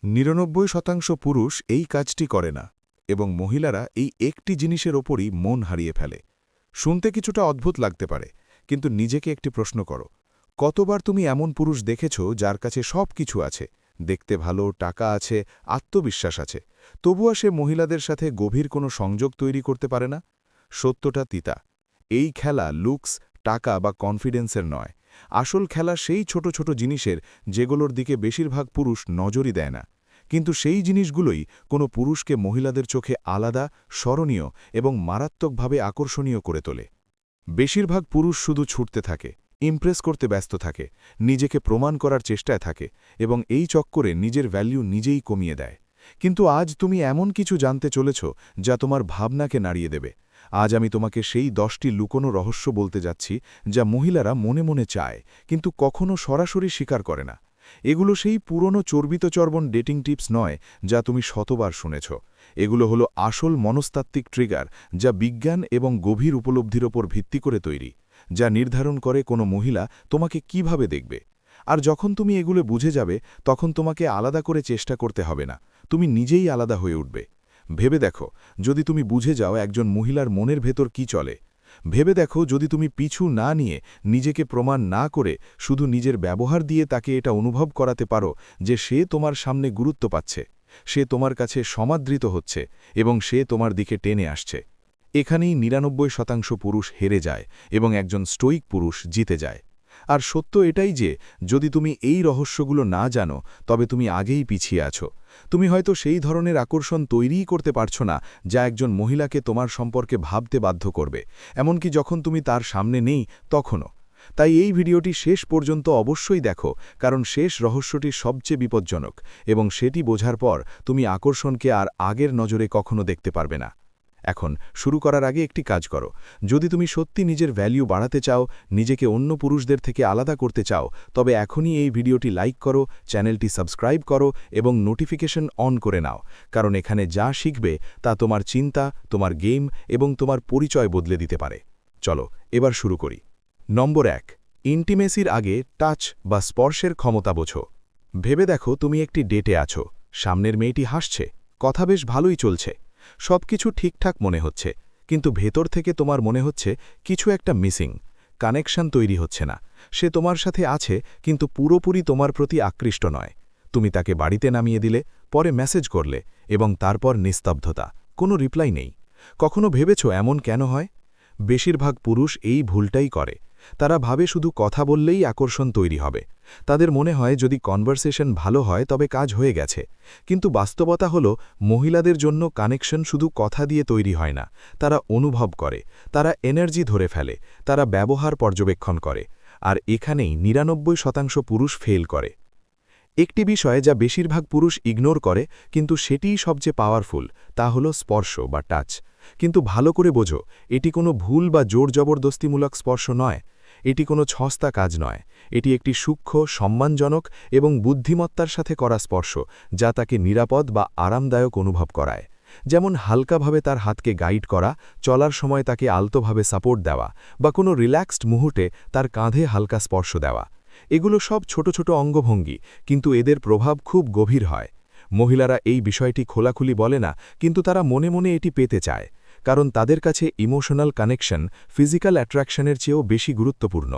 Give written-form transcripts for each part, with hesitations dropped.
৯৯% পুরুষ এই কাজটি করে না এবং মহিলারা এই একটি জিনিসের ওপরই মন হারিয়ে ফেলে। শুনতে কিছুটা অদ্ভুত লাগতে পারে, কিন্তু নিজেকে একটি প্রশ্ন করো, কতবার তুমি এমন পুরুষ দেখেছ যার কাছে সব কিছু আছে, দেখতে ভালো, টাকা আছে, আত্মবিশ্বাস আছে, তবুও সে মহিলাদের সাথে গভীর কোনো সংযোগ তৈরি করতে পারে না? সত্যটা তিতা। এই খেলা লুকস, টাকা বা কনফিডেন্সের নয়। আসল খেলা সেই ছোট ছোট জিনিসের, যেগুলোর দিকে বেশিরভাগ পুরুষ নজরই দেয় না। কিন্তু সেই জিনিসগুলোই কোনো পুরুষকে মহিলাদের চোখে আলাদা, স্মরণীয় এবং মারাত্মকভাবে আকর্ষণীয় করে তোলে। বেশিরভাগ পুরুষ শুধু ছুটতে থাকে, ইমপ্রেস করতে ব্যস্ত থাকে, নিজেকে প্রমাণ করার চেষ্টায় থাকে এবং এই চক্করে নিজের ভ্যালু নিজেই কমিয়ে দেয়। কিন্তু আজ তুমি এমন কিছু জানতে চলেছ যা তোমার ভাবনাকে নাড়িয়ে দেবে। আজ আমি তোমাকে সেই 10টি লুকোনো রহস্য বলতে যাচ্ছি, যা মহিলারা মনে মনে চায় কিন্তু কখনো সরাসরি স্বীকার করে না। এগুলো সেই পুরনো চর্বিত চর্বণ ডেটিং টিপস নয় যা তুমি শতবার শুনেছ। এগুলো হলো আসল মনস্তাত্ত্বিক ট্রিগার, যা বিজ্ঞান এবং গভীর উপলব্ধির ওপর ভিত্তি করে তৈরি, যা নির্ধারণ করে কোনো মহিলা তোমাকে কিভাবে দেখবে। আর যখন তুমি এগুলো বুঝে যাবে, তখন তোমাকে আলাদা করে চেষ্টা করতে হবে না, তুমি নিজেই আলাদা হয়ে উঠবে। ভেবে দেখো, যদি তুমি বুঝে যাও একজন মহিলার মনের ভেতর কি চলে। ভেবে দেখো, যদি তুমি পিছু না নিয়ে, নিজেকে প্রমাণ না করে, শুধু নিজের ব্যবহার দিয়ে তাকে এটা অনুভব করাতে পারো যে সে তোমার সামনে গুরুত্ব পাচ্ছে, সে তোমার কাছে সমাদৃত হচ্ছে এবং সে তোমার দিকে টেনে আসছে। এখানেই ৯৯% পুরুষ হেরে যায় এবং একজন স্টোইক পুরুষ জিতে যায়। আর সত্য এটাই যে, যদি তুমি এই রহস্যগুলো না জানো, তবে তুমি আগেই পিছিয়ে আছো। তুমি হয়তো সেই ধরনের আকর্ষণ তৈরিই করতে পারছো না যা একজন মহিলাকে তোমার সম্পর্কে ভাবতে বাধ্য করবে, এমনকি যখন তুমি তার সামনে নেই তখনও। তাই এই ভিডিওটি শেষ পর্যন্ত অবশ্যই দেখো, কারণ শেষ রহস্যটি সবচেয়ে বিপজ্জনক এবং সেটি বোঝার পর তুমি আকর্ষণকে আর আগের নজরে কখনো দেখতে পারবে না। এখন শুরু করার আগে একটি কাজ করো। যদি তুমি সত্যি নিজের ভ্যালু বাড়াতে চাও, নিজেকে অন্য পুরুষদের থেকে আলাদা করতে চাও, তবে এখনই এই ভিডিওটি লাইক করো, চ্যানেলটি সাবস্ক্রাইব করো এবং নোটিফিকেশন অন করে নাও, কারণ এখানে যা শিখবে তা তোমার চিন্তা, তোমার গেম এবং তোমার পরিচয় বদলে দিতে পারে। চলো এবার শুরু করি। নম্বর ১, ইন্টিমেসির আগে টাচ বা স্পর্শের ক্ষমতা বোঝো। ভেবে দেখো, তুমি একটি ডেটে আছো, সামনের মেয়েটি হাসছে, কথা বেশ ভালোই চলছে, সবকিছু ঠিকঠাক মনে হচ্ছে, কিন্তু ভেতর থেকে তোমার মনে হচ্ছে কিছু একটা মিসিং, কানেকশন তৈরি হচ্ছে না। সে তোমার সাথে আছে কিন্তু পুরোপুরি তোমার প্রতি আকৃষ্ট নয়। তুমি তাকে বাড়িতে নামিয়ে দিলে, পরে মেসেজ করলে এবং তারপর নিস্তব্ধতা, কোনো রিপ্লাই নেই। কখনো ভেবেছ এমন কেন হয়? বেশিরভাগ পুরুষ এই ভুলটাই করে। তারা ভাবে শুধু কথা বললেই আকর্ষণ তৈরি হবে। তাদের মনে হয় যদি কনভারসেশন ভালো হয় তবে কাজ হয়ে গেছে। কিন্তু বাস্তবতা হলো, মহিলাদের জন্য কানেকশন শুধু কথা দিয়ে তৈরি হয় না। তারা অনুভব করে, তারা এনার্জি ধরে ফেলে, তারা ব্যবহার পর্যবেক্ষণ করে। আর এখানেই ৯৯% পুরুষ ফেল করে। একটি বিষয় যা বেশিরভাগ পুরুষ ইগনোর করে, কিন্তু সেটিই সবচেয়ে পাওয়ারফুল, তা হলো স্পর্শ বা টাচ। কিন্তু ভালো করে বোঝো, এটি কোনো ভুল বা জোর জবরদস্তিমূলক স্পর্শ নয়। এটি কোনো ছস্তা কাজ নয়। এটি একটি সূক্ষ্ম, সম্মানজনক এবং বুদ্ধিমত্তার সাথে করা স্পর্শ, যা তাকে নিরাপদ বা আরামদায়ক অনুভব করায়। যেমন হালকাভাবে তার হাতকে গাইড করা, চলার সময় তাকে আলতোভাবে সাপোর্ট দেওয়া, বা কোনো রিল্যাক্সড মুহূর্তে তার কাঁধে হালকা স্পর্শ দেওয়া। এগুলো সব ছোট ছোট অঙ্গভঙ্গি, কিন্তু এদের প্রভাব খুব গভীর হয়। মহিলারা এই বিষয়টি খোলাখুলি বলে না, কিন্তু তারা মনে মনে এটি পেতে চায়, কারণ তাদের কাছে ইমোশনাল কানেকশন ফিজিক্যাল অ্যাট্রাকশনের চেয়েও বেশি গুরুত্বপূর্ণ।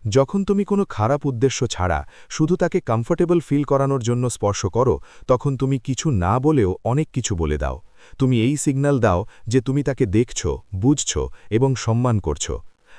যখন তুমি কোনো খারাপ উদ্দেশ্য ছাড়া শুধু তাকে কমফোর্টেবল ফিল করানোর জন্য স্পর্শ করো, তখন তুমি কিছু না বলেও অনেক কিছু বলে দাও। তুমি এই সিগন্যাল দাও যে তুমি তাকে দেখছ, বুঝছ এবং সম্মান করছ।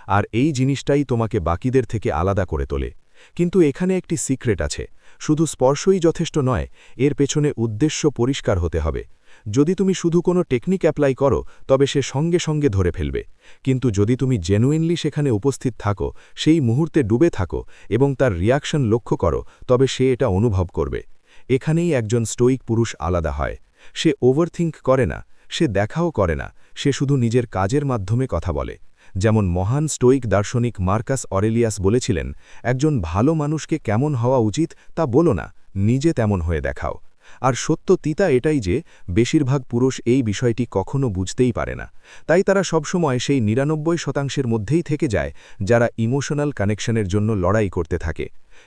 আর এই জিনিসটাই তোমাকে বাকিদের থেকে আলাদা করে তোলে। কিন্তু এখানে একটি সিক্রেট আছে, শুধু স্পর্শই যথেষ্ট নয়, এর পেছনে উদ্দেশ্য পরিষ্কার হতে হবে। যদি তুমি শুধু কোনো টেকনিক অ্যাপ্লাই করো, তবে সে সঙ্গে সঙ্গে ধরে ফেলবে। কিন্তু যদি তুমি জেনুইনলি সেখানে উপস্থিত থাকো, সেই মুহূর্তে ডুবে থাকো এবং তার রিয়াকশন লক্ষ্য করো, তবে সে এটা অনুভব করবে। এখানেই একজন স্টোইক পুরুষ আলাদা হয়। সে ওভারথিঙ্ক করে না, সে দেখাও করে না, সে শুধু নিজের কাজের মাধ্যমে কথা বলে। যেমন মহান স্টোইক দার্শনিক মার্কাস অরেলিয়াস বলেছিলেন, একজন ভালো মানুষকে কেমন হওয়া উচিত তা বলো না, নিজে তেমন হয়ে দেখাও। আর সত্য তিতা এটাই যে, বেশিরভাগ পুরুষ এই বিষয়টি কখনো বুঝতেই পারে না। তাই তারা সবসময় সেই ৯৯%-এর মধ্যেই থেকে যায়, যারা ইমোশনাল কানেকশনের জন্য লড়াই করতে থাকে।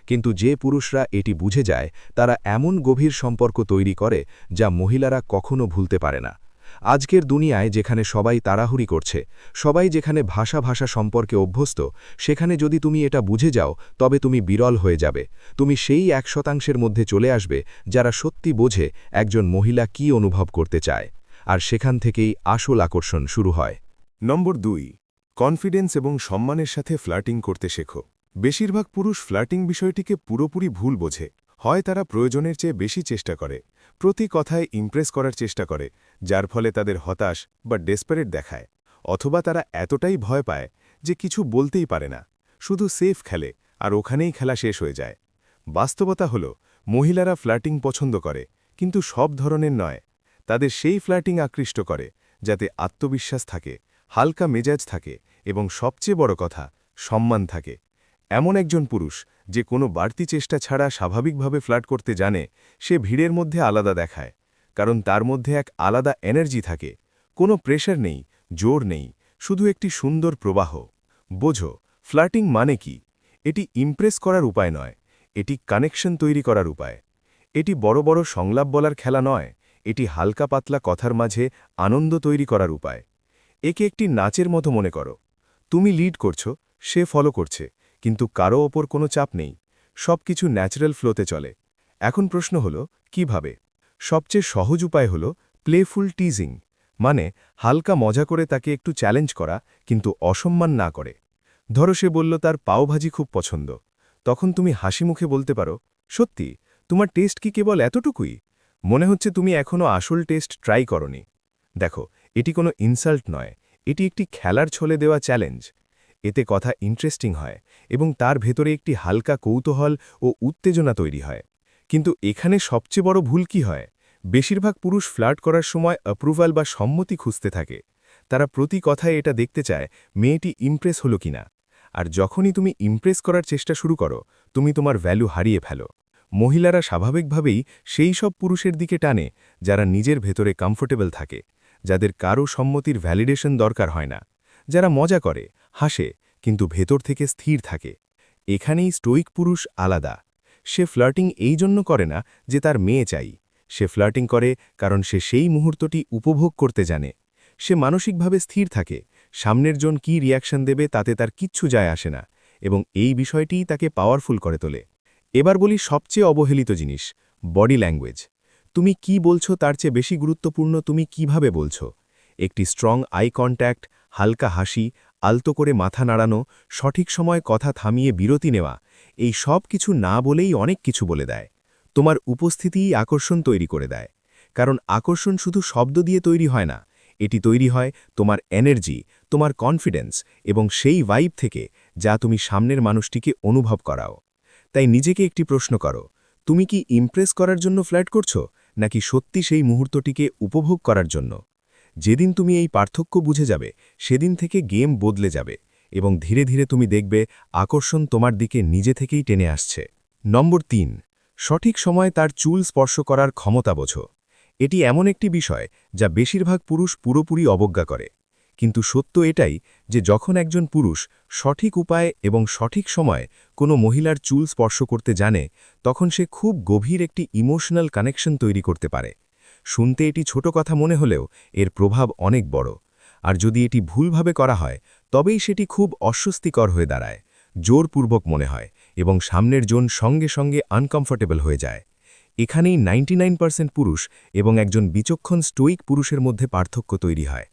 কিন্তু যে পুরুষরা এটি বুঝে যায় তারা এমন গভীর সম্পর্ক তৈরি করে যা মহিলারা কখনো ভুলতে পারে না। আজকের দুনিয়ায় যেখানে সবাই তাড়াহুড়ি করছে, সবাই যেখানে ভাষা ভাষা সম্পর্কে অভ্যস্ত, সেখানে যদি তুমি এটা বুঝে যাও তবে তুমি বিরল হয়ে যাবে। তুমি সেই 1%-এর মধ্যে চলে আসবে যারা সত্যি বোঝে একজন মহিলা কি অনুভব করতে চায়। আর সেখান থেকেই আসল আকর্ষণ শুরু হয়। নম্বর 2, কনফিডেন্স এবং সম্মানের সাথে ফ্লার্টিং করতে শেখো। বেশিরভাগ পুরুষ ফ্লার্টিং বিষয়টিকে পুরোপুরি ভুল বোঝে। হয় তারা প্রয়োজনের চেয়ে বেশি চেষ্টা করে, প্রতি কথায় ইমপ্রেস করার চেষ্টা করে, যার ফলে তাদের হতাশ বা ডেসপারেট দেখায়, অথবা তারা এতটাই ভয় পায় যে কিছু বলতেই পারে না, শুধু সেফ খেলে আর ওখানেই খেলা শেষ হয়ে যায়। বাস্তবতা হল, মহিলারা ফ্লার্টিং পছন্দ করে, কিন্তু সব ধরনের নয়। তাদের সেই ফ্লার্টিং আকৃষ্ট করে যাতে আত্মবিশ্বাস থাকে, হালকা মেজাজ থাকে এবং সবচেয়ে বড় কথা, সম্মান থাকে। এমন একজন পুরুষ যে কোনো বাড়তি চেষ্টা ছাড়া স্বাভাবিকভাবে ফ্লার্ট করতে জানে, সে ভিড়ের মধ্যে আলাদা দেখায়, কারণ তার মধ্যে এক আলাদা এনার্জি থাকে। কোনো প্রেশার নেই, জোর নেই, শুধু একটি সুন্দর প্রবাহ। বোঝো, ফ্লার্টিং মানে কি? এটি ইমপ্রেস করার উপায় নয়, এটি কানেকশন তৈরি করার উপায়। এটি বড় বড় সংলাপ বলার খেলা নয়, এটি হালকা পাতলা কথার মাঝে আনন্দ তৈরি করার উপায়। একে একটি নাচের মতো মনে করো। তুমি লিড করছো, সে ফলো করছে, কিন্তু কারো ওপর কোনো চাপ নেই, সব কিছু ন্যাচারাল ফ্লোতে চলে। এখন প্রশ্ন হলো, কিভাবে? সবচেয়ে সহজ উপায় হলো প্লেফুল টিজিং, মানে হালকা মজা করে তাকে একটু চ্যালেঞ্জ করা, কিন্তু অসম্মান না করে। ধরো সে বলল তার পাওভাজি খুব পছন্দ, তখন তুমি হাসি মুখে বলতে পারো, সত্যি, তোমার টেস্ট কি কেবল এতটুকুই? মনে হচ্ছে তুমি এখনও আসল টেস্ট ট্রাই করনি। দেখো, এটি কোনো ইনসাল্ট নয়, এটি একটি খেলার ছলে দেওয়া চ্যালেঞ্জ। এতে কথা ইন্টারেস্টিং হয় এবং তার ভেতরে একটি হালকা কৌতূহল ও উত্তেজনা তৈরি হয়। কিন্তু এখানে সবচেয়ে বড় ভুল কি হয়? বেশিরভাগ পুরুষ ফ্লার্ট করার সময় অ্যাপ্রুভাল বা সম্মতি খুঁজতে থাকে। তারা প্রতি কথায় এটা দেখতে চায় মেয়েটি ইমপ্রেস হলো কিনা। আর যখনই তুমি ইমপ্রেস করার চেষ্টা শুরু করো, তুমি তোমার ভ্যালু হারিয়ে ফেলো। মহিলারা স্বাভাবিকভাবেই সেই সব পুরুষের দিকে টানে যারা নিজের ভেতরে কমফোর্টেবল থাকে, যাদের কারও সম্মতির ভ্যালিডেশন দরকার হয় না, যারা মজা করে, হাসে, কিন্তু ভেতর থেকে স্থির থাকে। এখানেই স্টোইক পুরুষ আলাদা। সে ফ্লার্টিং এই জন্য করে না যে তার মেয়ে চাই, সে ফ্লার্টিং করে কারণ সে সেই মুহূর্তটি উপভোগ করতে জানে। সে মানসিকভাবে স্থির থাকে, সামনের জন কী রিয়াকশন দেবে তাতে তার কিচ্ছু যায় আসে না, এবং এই বিষয়টিই তাকে পাওয়ারফুল করে তোলে। এবার বলি সবচেয়ে অবহেলিত জিনিস, বডি ল্যাঙ্গুয়েজ। তুমি কি বলছো তার চেয়ে বেশি গুরুত্বপূর্ণ তুমি কিভাবে বলছো। একটি স্ট্রং আই কন্ট্যাক্ট, হালকা হাসি, আলতো করে মাথা নাড়ানো, সঠিক সময় কথা থামিয়ে বিরতি নেওয়া, এই সব কিছু না বলেই অনেক কিছু বলে দেয়। তোমার উপস্থিতিই আকর্ষণ তৈরি করে দেয়। কারণ আকর্ষণ শুধু শব্দ দিয়ে তৈরি হয় না, এটি তৈরি হয় তোমার এনার্জি, তোমার কনফিডেন্স এবং সেই ভাইব থেকে যা তুমি সামনের মানুষটিকে অনুভব করাও। তাই নিজেকে একটি প্রশ্ন করো, তুমি কি ইমপ্রেস করার জন্য ফ্লার্ট করছো, নাকি সত্যি সেই মুহূর্তটিকে উপভোগ করার জন্য? যেদিন তুমি এই পার্থক্য বুঝে যাবে, সেদিন থেকে গেম বদলে যাবে এবং ধীরে ধীরে তুমি দেখবে আকর্ষণ তোমার দিকে নিজে থেকেই টেনে আসছে। নম্বর 3, সঠিক সময় তার চুল স্পর্শ করার ক্ষমতা বোঝো। এটি এমন একটি বিষয় যা বেশিরভাগ পুরুষ পুরোপুরি অবজ্ঞা করে। কিন্তু সত্য এটাই যে যখন একজন পুরুষ সঠিক উপায়ে এবং সঠিক সময়ে কোনো মহিলার চুল স্পর্শ করতে জানে, তখন সে খুব গভীর একটি ইমোশনাল কানেকশন তৈরি করতে পারে। শুনতে এটি ছোট কথা মনে হলেও এর প্রভাব অনেক বড়। আর যদি এটি ভুলভাবে করা হয়, তবেই সেটি খুব অস্বস্তিকর হয়ে দাঁড়ায়, জোরপূর্বক মনে হয় এবং সামনের জন সঙ্গে সঙ্গে আনকমফোর্টেবল হয়ে যায়। এখানেই 99% পুরুষ এবং একজন বিচক্ষণ স্টোইক পুরুষের মধ্যে পার্থক্য তৈরি হয়।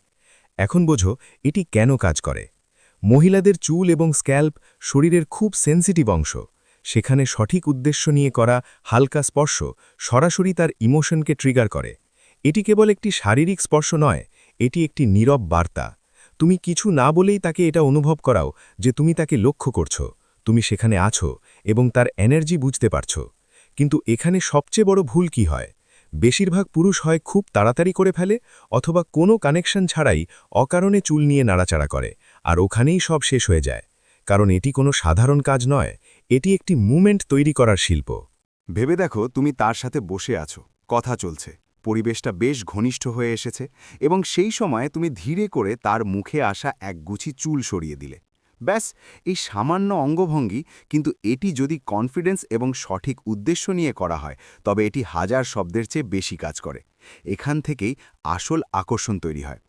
এখন বোঝো এটি কেন কাজ করে। মহিলাদের চুল এবং স্ক্যাল্প শরীরের খুব সেন্সিটিভ অংশ। সেখানে সঠিক উদ্দেশ্য নিয়ে করা হালকা স্পর্শ সরাসরি তার ইমোশনকে ট্রিগার করে। এটি কেবল একটি শারীরিক স্পর্শ নয়, এটি একটি নীরব বার্তা। তুমি কিছু না বলেই তাকে এটা অনুভব করাও যে তুমি তাকে লক্ষ্য করছো, তুমি সেখানে আছো এবং তার এনার্জি বুঝতে পারছো। কিন্তু এখানে সবচেয়ে বড় ভুল কি হয়? বেশিরভাগ পুরুষ হয় খুব তাড়াতাড়ি করে ফেলে, অথবা কোনো কানেকশন ছাড়াই অকারণে চুল নিয়ে নাড়াচাড়া করে, আর ওখানেই সব শেষ হয়ে যায়। কারণ এটি কোনো সাধারণ কাজ নয়, এটি একটি মুভমেন্ট তৈরি করার শিল্প। ভেবে দেখো, তুমি তার সাথে বসে আছো, কথা চলছে, পরিবেশটা বেশ ঘনিষ্ঠ হয়ে এসেছে, এবং সেই সময় তুমি ধীরে করে তার মুখে আসা এক গুছি চুল সরিয়ে দিলে। ব্যাস, এই সামান্য অঙ্গভঙ্গি, কিন্তু এটি যদি কনফিডেন্স এবং সঠিক উদ্দেশ্য নিয়ে করা হয় তবে এটি হাজার শব্দের চেয়ে বেশি কাজ করে। এখান থেকেই আসল আকর্ষণ তৈরি হয়।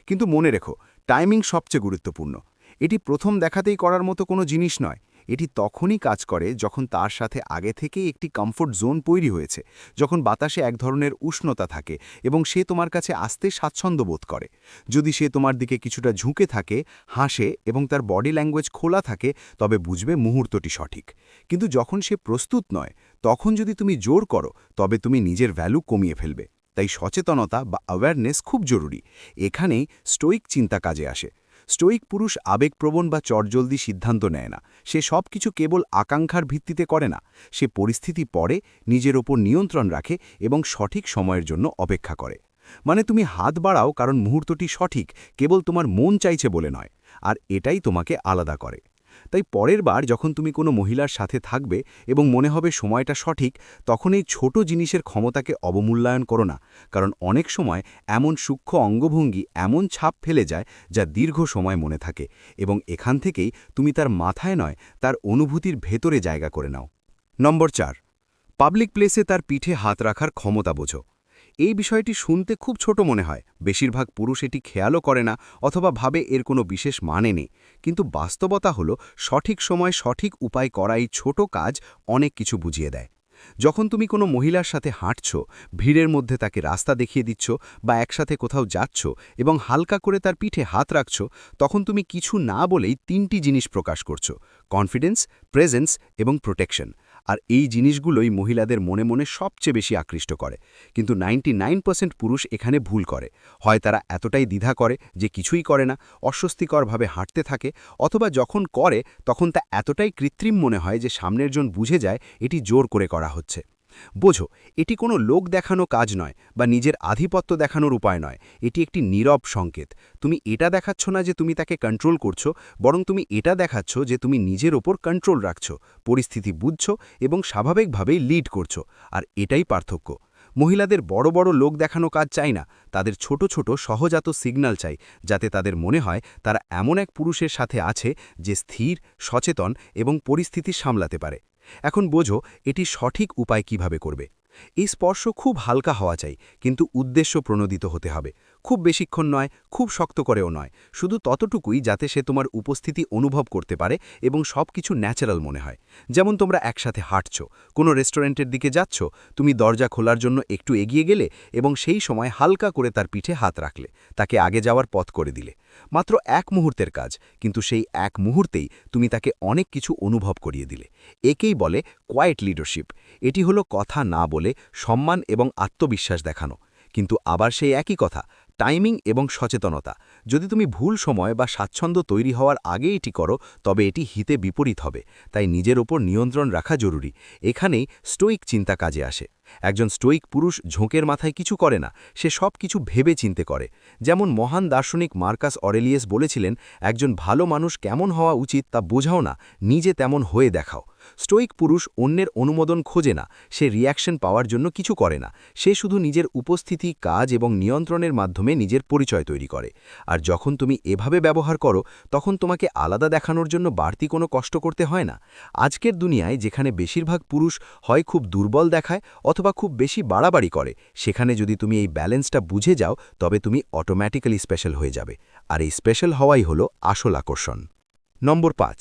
কিন্তু মনে রেখো, টাইমিং সবচেয়ে গুরুত্বপূর্ণ। এটি প্রথম দেখাতেই করার মতো কোনো জিনিস নয়। এটি তখনই কাজ করে যখন তার সাথে আগে থেকেই একটি কমফোর্ট জোন তৈরি হয়েছে, যখন বাতাসে এক ধরনের উষ্ণতা থাকে এবং সে তোমার কাছে আসতে স্বাচ্ছন্দ্য বোধ করে। যদি সে তোমার দিকে কিছুটা ঝুঁকে থাকে, হাসে এবং তার বডি ল্যাঙ্গুয়েজ খোলা থাকে, তবে বুঝবে মুহূর্তটি সঠিক। কিন্তু যখন সে প্রস্তুত নয়, তখন যদি তুমি জোর করো, তবে তুমি নিজের ভ্যালু কমিয়ে ফেলবে। তাই সচেতনতা বা অ্যাওয়ারনেস খুব জরুরি। এখানেই স্টোইক চিন্তা কাজে আসে। স্টোইক পুরুষ আবেগপ্রবণ বা চটজলদি সিদ্ধান্ত নেয় না। সে সব কিছু কেবল আকাঙ্ক্ষার ভিত্তিতে করে না। সে পরিস্থিতি পড়ে, নিজের ওপর নিয়ন্ত্রণ রাখে এবং সঠিক সময়ের জন্য অপেক্ষা করে। মানে তুমি হাত বাড়াও কারণ মুহূর্তটি সঠিক, কেবল তোমার মন চাইছে বলে নয়। আর এটাই তোমাকে আলাদা করে। তাই পরের বার যখন তুমি কোনো মহিলার সাথে থাকবে এবং মনে হবে সময়টা সঠিক, তখন এই ছোট জিনিসের ক্ষমতাকে অবমূল্যায়ন করো না। কারণ অনেক সময় এমন সূক্ষ্ম অঙ্গভঙ্গি এমন ছাপ ফেলে যায় যা দীর্ঘ সময় মনে থাকে, এবং এখান থেকেই তুমি তার মাথায় নয়, তার অনুভূতির ভেতরে জায়গা করে নাও। নম্বর 4, পাবলিক প্লেসে তার পিঠে হাত রাখার ক্ষমতা বোঝো। এই বিষয়টি শুনতে খুব ছোট মনে হয়। বেশিরভাগ পুরুষ এটি খেয়ালও করে না অথবা ভাবে এর কোনো বিশেষ মানে নেই। কিন্তু বাস্তবতা হলো, সঠিক সময় সঠিক উপায় করা এই ছোট কাজ অনেক কিছু বুঝিয়ে দেয়। যখন তুমি কোনো মহিলার সাথে হাঁটছ, ভিড়ের মধ্যে তাকে রাস্তা দেখিয়ে দিচ্ছ বা একসাথে কোথাও যাচ্ছ এবং হালকা করে তার পিঠে হাত রাখছ, তখন তুমি কিছু না বলেই 3টি জিনিস প্রকাশ করছো: কনফিডেন্স, প্রেজেন্স এবং প্রোটেকশন। আর এই জিনিসগুলোই মহিলাদের মনে মনে সবচেয়ে বেশি আকৃষ্ট করে। কিন্তু 99% পুরুষ এখানে ভুল করে। হয় তারা এতটাই দ্বিধা করে যে কিছুই করে না, অস্বস্তিকরভাবে হাঁটতে থাকে, অথবা যখন করে তখন তা এতটাই কৃত্রিম মনে হয় যে সামনের জন বুঝে যায় এটি জোর করে করা হচ্ছে। বোঝো, এটি কোনো লোক দেখানো কাজ নয় বা নিজের আধিপত্য দেখানোর উপায় নয়। এটি একটি নীরব সংকেত। তুমি এটা দেখাচ্ছ না যে তুমি তাকে কন্ট্রোল করছো, বরং তুমি এটা দেখাচ্ছ যে তুমি নিজের ওপর কন্ট্রোল রাখছো, পরিস্থিতি বুঝছো এবং স্বাভাবিকভাবেই লিড করছো। আর এটাই পার্থক্য। মহিলাদের বড় বড় লোক দেখানো কাজ চাই না, তাদের ছোট ছোট সহজাত সিগন্যাল চাই, যাতে তাদের মনে হয় তারা এমন এক পুরুষের সাথে আছে যে স্থির, সচেতন এবং পরিস্থিতি সামলাতে পারে। এখন বোঝো এটি সঠিক উপায় কিভাবে করবে। এই স্পর্শ খুব হালকা হওয়া চাই, কিন্তু উদ্দেশ্য প্রণোদিত হতে হবে। খুব বেশিক্ষণ নয়, খুব শক্ত করেও নয়, শুধু ততটুকুই যাতে সে তোমার উপস্থিতি অনুভব করতে পারে এবং সব কিছু ন্যাচারাল মনে হয়। যেমন তোমরা একসাথে হাঁটছ, কোনো রেস্টুরেন্টের দিকে যাচ্ছ, তুমি দরজা খোলার জন্য একটু এগিয়ে গেলে এবং সেই সময় হালকা করে তার পিঠে হাত রাখলে, তাকে আগে যাওয়ার পথ করে দিলে। মাত্র 1 মুহূর্তের কাজ, কিন্তু সেই 1 মুহূর্তেই তুমি তাকে অনেক কিছু অনুভব করিয়ে দিলে। একেই বলে কোয়াইট লিডারশিপ। এটি হলো কথা না বলে সম্মান এবং আত্মবিশ্বাস দেখানো। কিন্তু আবার সেই একই কথা, টাইমিং এবং সচেতনতা। যদি তুমি ভুল সময় বা স্বাচ্ছন্দ্য তৈরি হওয়ার আগে এটি করো, তবে এটি হিতে বিপরীত হবে। তাই নিজের ওপর নিয়ন্ত্রণ রাখা জরুরি। এখানেই স্টোইক চিন্তা কাজে আসে। একজন স্টোইক পুরুষ ঝোঁকের মাথায় কিছু করে না, সে সব কিছু ভেবে চিনতে করে। যেমন মহান দার্শনিক মার্কাস অরেলিয়াস বলেছিলেন, একজন ভালো মানুষ কেমন হওয়া উচিত তা বোঝাও না, নিজে তেমন হয়ে দেখাও। স্টোইক পুরুষ অন্যের অনুমোদন খোঁজে না, সে রিঅ্যাকশন পাওয়ার জন্য কিছু করে না। সে শুধু নিজের উপস্থিতি, কাজ এবং নিয়ন্ত্রণের মাধ্যমে নিজের পরিচয় তৈরি করে। আর যখন তুমি এভাবে ব্যবহার করো, তখন তোমাকে আলাদা দেখানোর জন্য বাড়তি কোনো কষ্ট করতে হয় না। আজকের দুনিয়ায় যেখানে বেশিরভাগ পুরুষ হয় খুব দুর্বল দেখায় অথবা খুব বেশি বাড়াবাড়ি করে, সেখানে যদি তুমি এই ব্যালেন্সটা বুঝে যাও, তবে তুমি অটোম্যাটিক্যালি স্পেশাল হয়ে যাবে। আর এই স্পেশাল হওয়াই হলো আসল আকর্ষণ। নম্বর 5,